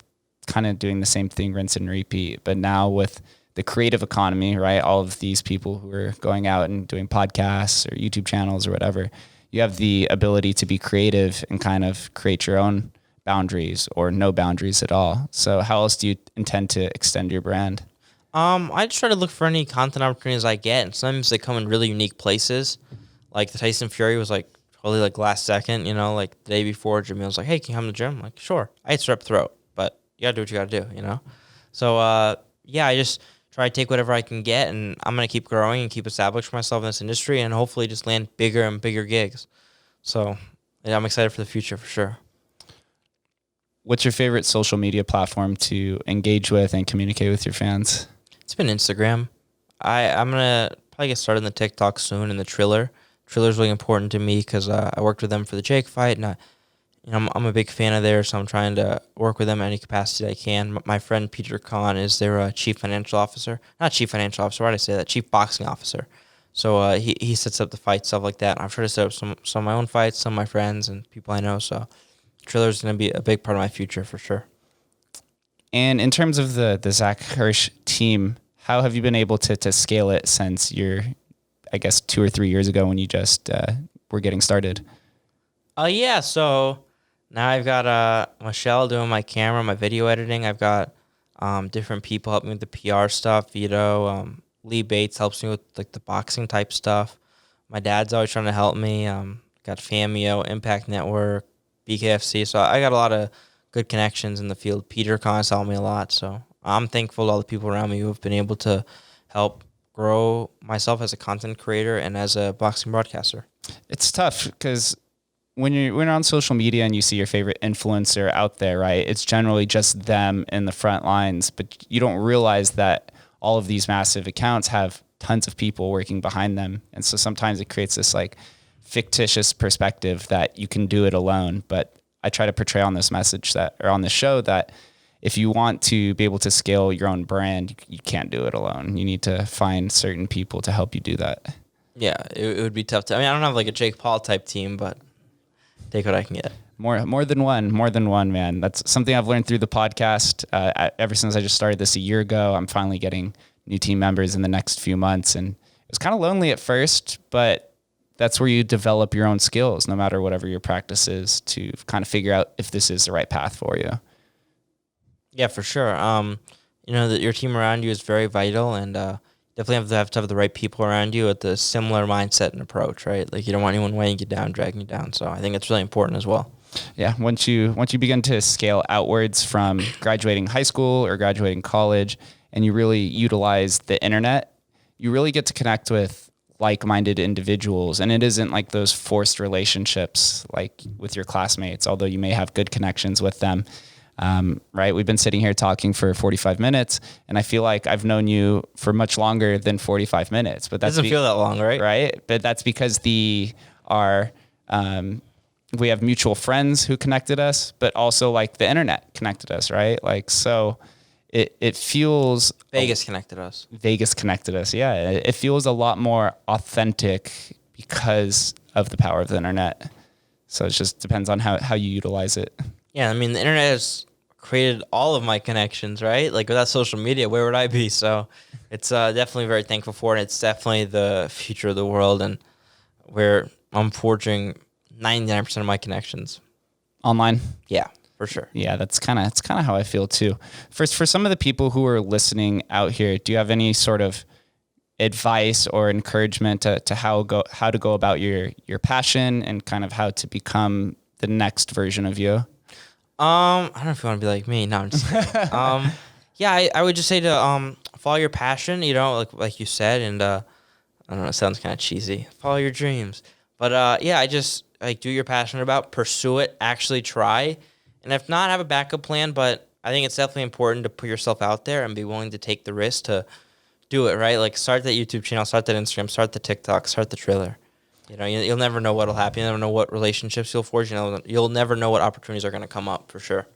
kind of doing the same thing, rinse and repeat. But now with the creative economy, right, all of these people who are going out and doing podcasts or YouTube channels or whatever, you have the ability to be creative and kind of create your own boundaries or no boundaries at all. So how else do you intend to extend your brand? I just try to look for any content opportunities I get, and sometimes they come in really unique places. Like the Tyson Fury was like totally like last second, like the day before. Jimmy was like, "Hey, can you come to the gym?" I'm like, sure. I hate strep throat, but you gotta do what you gotta do, So I just try to take whatever I can get, and I'm gonna keep growing and keep establishing myself in this industry, and hopefully just land bigger and bigger gigs. So yeah, I'm excited for the future for sure. What's your favorite social media platform to engage with and communicate with your fans? It's been Instagram. I'm going to probably get started in the TikTok soon, and the Triller. Triller's really important to me because I worked with them for the Jake fight, and I'm a big fan of theirs, so I'm trying to work with them in any capacity I can. My friend Peter Kahn is their chief financial officer. Not chief financial officer, why did I say that? Chief boxing officer. So he sets up the fights, stuff like that. And I've tried to set up some of my own fights, some of my friends and people I know. So Triller's going to be a big part of my future for sure. And in terms of the Zach Hirsch team, how have you been able to scale it since I guess 2 or 3 years ago when you just were getting started? Yeah, so now I've got Michelle doing my camera, my video editing. I've got different people helping with the PR stuff. Vito, Lee Bates helps me with like the boxing type stuff. My dad's always trying to help me. Got Famio, Impact Network, BKFC. So I got a lot of good connections in the field. Peter Kahn's helped me a lot. So I'm thankful to all the people around me who have been able to help grow myself as a content creator and as a boxing broadcaster. It's tough because when you're on social media and you see your favorite influencer out there, right? It's generally just them in the front lines, but you don't realize that all of these massive accounts have tons of people working behind them. And so sometimes it creates this like fictitious perspective that you can do it alone. But I try to portray on this message on this show that if you want to be able to scale your own brand, you can't do it alone. You need to find certain people to help you do that. Yeah, it would be tough I don't have like a Jake Paul type team, but take what I can get. More than one, man. That's something I've learned through the podcast. Ever since I just started this a year ago, I'm finally getting new team members in the next few months. And it was kind of lonely at first, but that's where you develop your own skills, no matter whatever your practice is, to kind of figure out if this is the right path for you. Yeah, for sure. That your team around you is very vital, and definitely have to have the right people around you with the similar mindset and approach, right? Like you don't want anyone weighing you down, dragging you down. So I think it's really important as well. Yeah, once you begin to scale outwards from graduating high school or graduating college, and you really utilize the internet, you really get to connect with like-minded individuals. And it isn't like those forced relationships like with your classmates, although you may have good connections with them. Right? We've been sitting here talking for 45 minutes, and I feel like I've known you for much longer than 45 minutes. But that doesn't feel that long, right? Right? But that's because we have mutual friends who connected us, but also like the internet connected us, right? Like, so it feels Vegas connected us. Yeah. It feels a lot more authentic because of the power of the internet. So it just depends on how you utilize it. Yeah. I mean, the internet has created all of my connections, right? Like without social media, where would I be? So it's definitely very thankful for it. It's definitely the future of the world, and where I'm forging 99% of my connections online. Yeah, for sure. Yeah, it's kind of how I feel too. For some of the people who are listening out here, do you have any sort of advice or encouragement to how to go about your passion and kind of how to become the next version of you? I don't know if you want to be like me. No, I'm just kidding. Yeah, I would just say to follow your passion, like you said, and I don't know, it sounds kind of cheesy. Follow your dreams. But yeah, I just like do what you're passionate about, pursue it, actually try. And if not, have a backup plan. But I think it's definitely important to put yourself out there and be willing to take the risk to do it, right? Like start that YouTube channel, start that Instagram, start the TikTok, start the trailer. You'll never know what'll happen. You'll never know what relationships you'll forge. You'll never know what opportunities are going to come up, for sure.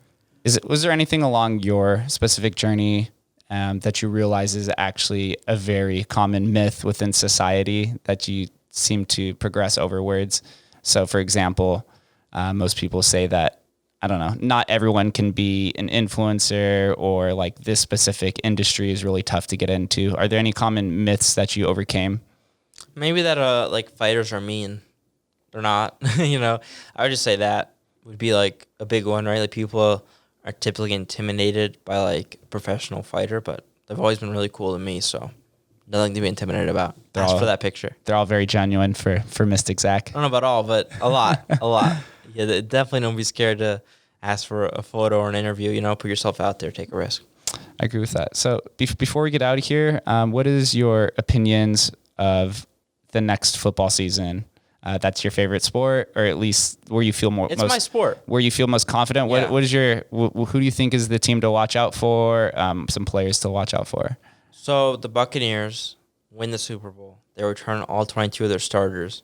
Was there anything along your specific journey that you realize is actually a very common myth within society that you seem to progress overwards? So, for example, most people say that, I don't know, not everyone can be an influencer, or like this specific industry is really tough to get into. Are there any common myths that you overcame? Maybe that like fighters are mean. They're not. I would just say that would be like a big one, right? Like people are typically intimidated by like a professional fighter, but they've always been really cool to me, so nothing to be intimidated about. Ask for that picture. They're all very genuine for Mystic Zach. I don't know about all, but a lot. Yeah, definitely don't be scared to ask for a photo or an interview. Put yourself out there, take a risk. I agree with that. So before we get out of here, what is your opinions of the next football season? That's your favorite sport, or at least where you feel my sport. Where you feel most confident. Yeah. What is who do you think is the team to watch out for? Some players to watch out for. So the Buccaneers win the Super Bowl. They return all 22 of their starters.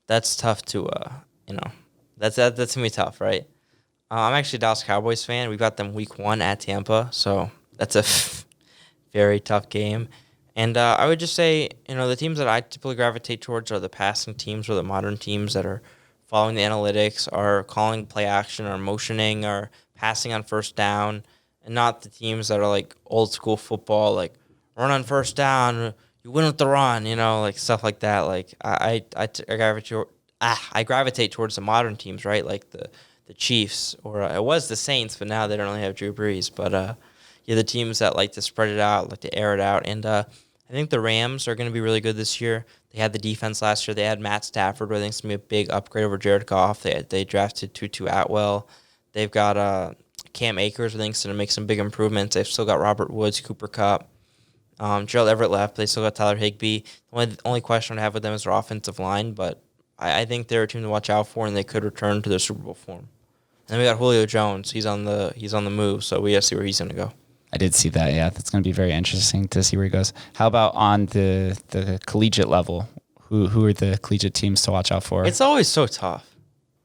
That's tough to That's gonna be tough, right? I'm actually a Dallas Cowboys fan. We got them week 1 at Tampa, so that's a very tough game. And I would just say, the teams that I typically gravitate towards are the passing teams or the modern teams that are following the analytics, are calling play action, or motioning, or passing on first down, and not the teams that are like old school football, like run on first down, you win with the run, like stuff like that. Like I gravitate towards the modern teams, right? Like the Chiefs, or it was the Saints, but now they don't really have Drew Brees. But the teams that like to spread it out, like to air it out, and I think the Rams are going to be really good this year. They had the defense last year. They had Matt Stafford, who I think is going to be a big upgrade over Jared Goff. They drafted Tutu Atwell. They've got Cam Akers, I think, is going to make some big improvements. They've still got Robert Woods, Cooper Kupp. Gerald Everett left. They still got Tyler Higbee. The only question I have with them is their offensive line, but I think they're a team to watch out for, and they could return to their Super Bowl form. And then we got Julio Jones. He's on the move, so we got to see where he's going to go. I did see that. Yeah, that's going to be very interesting to see where he goes. How about on the collegiate level? Who are the collegiate teams to watch out for? It's always so tough.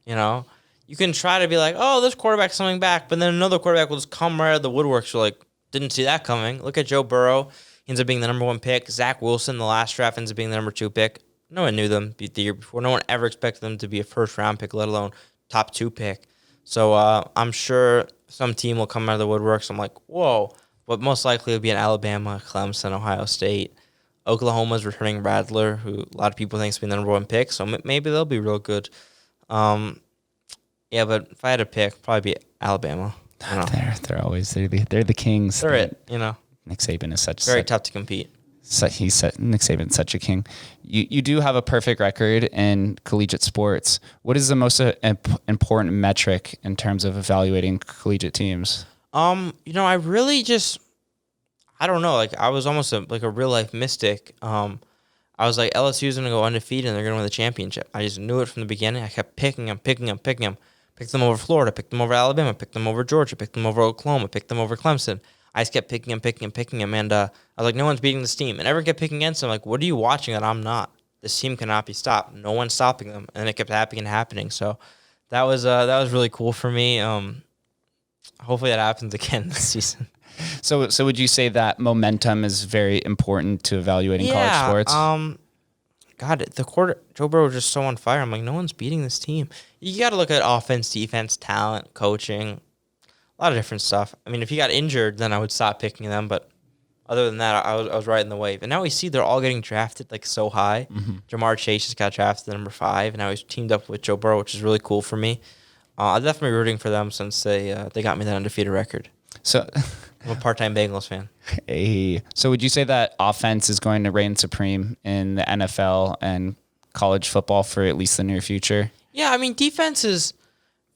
You can try to be like, oh, this quarterback's coming back, but then another quarterback will just come right out of the woodwork. You're like, didn't see that coming. Look at Joe Burrow. He ends up being the number 1 pick. Zach Wilson, the last draft, ends up being the number 2 pick. No one knew them the year before. No one ever expected them to be a first-round pick, let alone top 2 pick. So I'm sure some team will come out of the woodworks. I'm like, whoa. But most likely it'll be an Alabama, Clemson, Ohio State. Oklahoma's returning Rattler, who a lot of people think is being the number 1 pick. So maybe they'll be real good. Yeah, but if I had to pick, probably be Alabama. They're the kings. They're it. Nick Saban is very tough to compete. Nick Saban's such a king. You do have a perfect record in collegiate sports. What is the most important metric in terms of evaluating collegiate teams? I really I don't know. Like I was almost like a real life mystic. I was like, LSU's gonna go undefeated and they're gonna win the championship. I just knew it from the beginning. I kept picking them. Picked them over Florida, picked them over Alabama, picked them over Georgia, picked them over Oklahoma, picked them over Clemson. I just kept picking them, and I was like, no one's beating this team. And everyone kept picking against them. Like, what are you watching that I'm not? This team cannot be stopped. No one's stopping them. And it kept happening. So that was really cool for me. Hopefully that happens again this season. So would you say that momentum is very important to evaluating college sports? Joe Burrow was just so on fire. I'm like, no one's beating this team. You got to look at offense, defense, talent, coaching, a lot of different stuff. I mean, if he got injured, then I would stop picking them. But other than that, I was right in the wave. And now we see they're all getting drafted like so high. Mm-hmm. Jamar Chase just got drafted at number 5, and now he's teamed up with Joe Burrow, which is really cool for me. I'm definitely rooting for them since they got me that undefeated record. So I'm a part-time Bengals fan. Hey, so would you say that offense is going to reign supreme in the NFL and college football for at least the near future? Yeah, I mean, defense is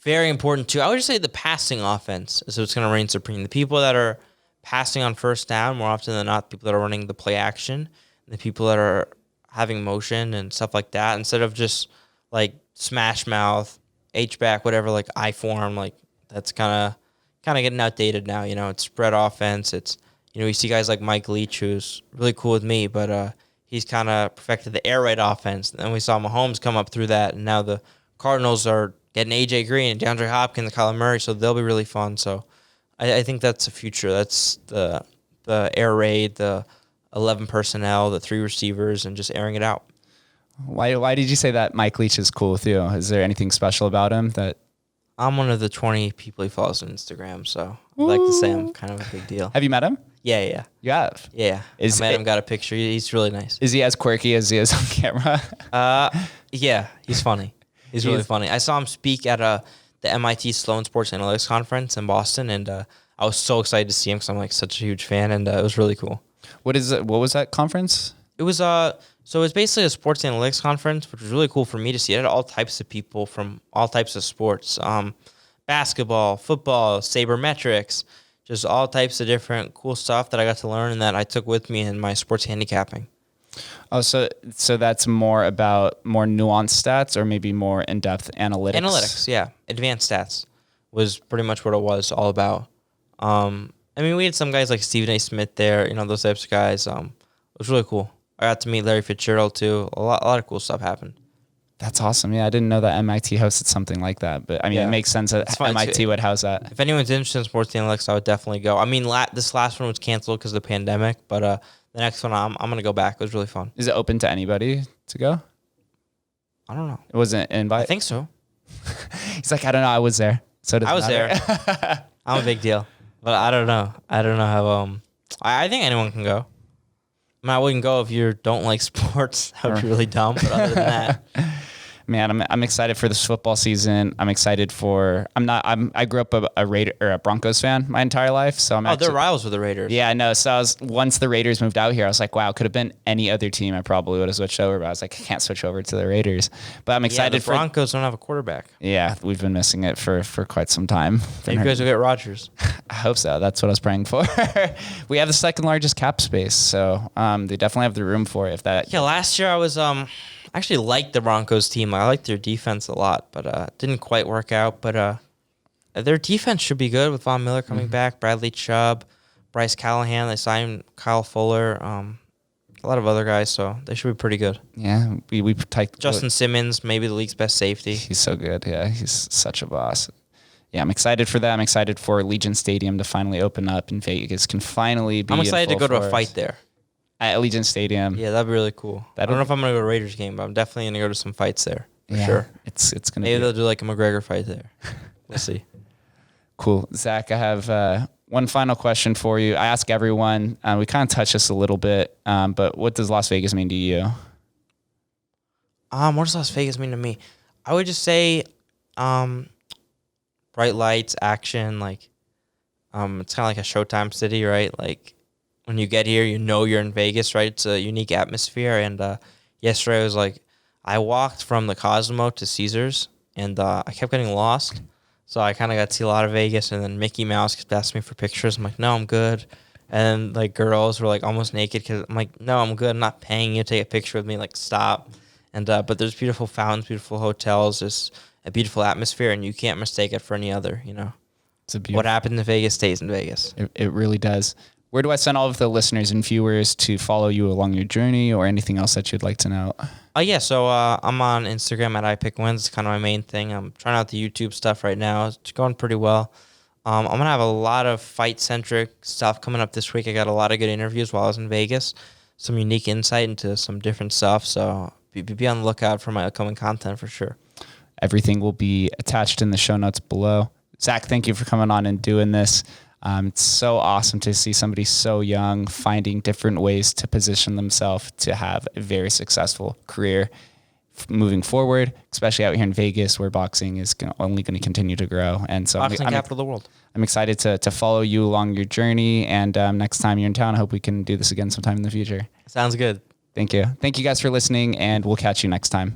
very important too. I would just say the passing offense is what's going to reign supreme. The people that are passing on first down more often than not, the people that are running the play action, the people that are having motion and stuff like that, instead of just like smash mouth, H-back, whatever, like I-form, like that's kind of getting outdated now. It's spread offense. It's, you see guys like Mike Leach, who's really cool with me, but he's kind of perfected the air raid offense. And then we saw Mahomes come up through that, and now the Cardinals are getting A.J. Green and DeAndre Hopkins and Kyler Murray, so they'll be really fun. So I think that's the future. That's the air raid, the 11 personnel, the 3 receivers, and just airing it out. Why did you say that Mike Leach is cool with you? Is there anything special about him that... I'm one of the 20 people he follows on Instagram, so I'd like to say I'm kind of a big deal. Have you met him? Yeah. You have? Yeah. I met him, got a picture. He's really nice. Is he as quirky as he is on camera? Yeah, he's funny. He's really funny. I saw him speak at the MIT Sloan Sports Analytics Conference in Boston, and I was so excited to see him because I'm like such a huge fan, and it was really cool. What was that conference? It was so it was basically a sports analytics conference, which was really cool for me to see. It had all types of people from all types of sports, basketball, football, sabermetrics, just all types of different cool stuff that I got to learn and that I took with me in my sports handicapping. Oh, so that's more about more nuanced stats or maybe more in-depth analytics? Analytics, yeah. Advanced stats was pretty much what it was all about. I mean, we had some guys like Stephen A. Smith there, those types of guys. It was really cool. I got to meet Larry Fitzgerald too. A lot of cool stuff happened. That's awesome. Yeah, I didn't know that MIT hosted something like that, but I mean, Yeah. it makes sense that fun, MIT too. would house that. If anyone's interested in sports analytics, I would definitely go. I mean, this last one was canceled because of the pandemic, but the next one I'm gonna go back. It was really fun. Is it open to anybody to go? I don't know. It wasn't an invite. I think so. He's like, I don't know. I was there. So does I was there. I'm a big deal, but I don't know. I don't know how. I think anyone can go. I mean, I wouldn't go if you don't like sports. That would be really dumb. But other than that, Man, I'm excited for this football season. I'm excited for. I grew up a Raider or a Broncos fan my entire life, so I'm. they're rivals with the Raiders. Yeah, I know. So once the Raiders moved out here, I was like, wow, could have been any other team. I probably would have switched over, but I was like, I can't switch over to the Raiders. But I'm Yeah, excited the Broncos don't have a quarterback. Yeah, we've been missing it for quite some time. Maybe you guys will get Rodgers. I hope so. That's what I was praying for. We have the second largest cap space, so they definitely have the room for it. If that. Yeah, last year I was I actually liked the Broncos team. I liked their defense a lot, but didn't quite work out. But their defense should be good with Von Miller coming back, Bradley Chubb, Bryce Callahan. They signed Kyle Fuller, a lot of other guys, so they should be pretty good. Yeah, we typed Justin Simmons, maybe the league's best safety. He's so good. Yeah, he's such a boss. Yeah, I'm excited for that. I'm excited for Allegiant Stadium to finally open up and Vegas can finally be. I'm excited to in go full to a force. fight there. At Allegiant Stadium. Yeah, that'd be really cool. I don't know if I'm gonna go to a Raiders game, but I'm definitely gonna go to some fights there for sure. It's gonna Maybe be they'll do like a McGregor fight there. We'll see. cool. Zach, I have one final question for you. I ask everyone. We kind of touched this a little bit, but what does Las Vegas mean to you? What does Las Vegas mean to me? I would just say, bright lights, action. Like, it's kind of like a Showtime city, right? Like, when you get here, you know you're in Vegas, right? It's a unique atmosphere. And yesterday, I was like, I walked from the Cosmo to Caesars, and I kept getting lost. So I kind of got to see a lot of Vegas, and then Mickey Mouse kept asking me for pictures. I'm like, no, I'm good. And like girls were like almost naked because I'm like, no, I'm good. I'm not paying you to take a picture with me. Like, stop. And but there's beautiful fountains, beautiful hotels, there's a beautiful atmosphere, and you can't mistake it for any other. You know, It's a beautiful. what happened in Vegas stays in Vegas. It really does. Where do I send all of the listeners and viewers to follow you along your journey, or anything else that you'd like to know? Oh yeah, so I'm on Instagram at iPickWins. It's kind of my main thing. I'm trying out the YouTube stuff right now. It's going pretty well. I'm gonna have a lot of fight-centric stuff coming up this week. I got a lot of good interviews while I was in Vegas. Some unique insight into some different stuff. So be on the lookout for my upcoming content for sure. Everything will be attached in the show notes below. Zach, thank you for coming on and doing this. It's so awesome to see somebody so young finding different ways to position themselves to have a very successful career moving forward, especially out here in Vegas where boxing is only going to continue to grow. And so Boxing capital of the world. I'm excited to follow you along your journey. And next time you're in town, I hope we can do this again sometime in the future. Sounds good. Thank you. Thank you guys for listening, and we'll catch you next time.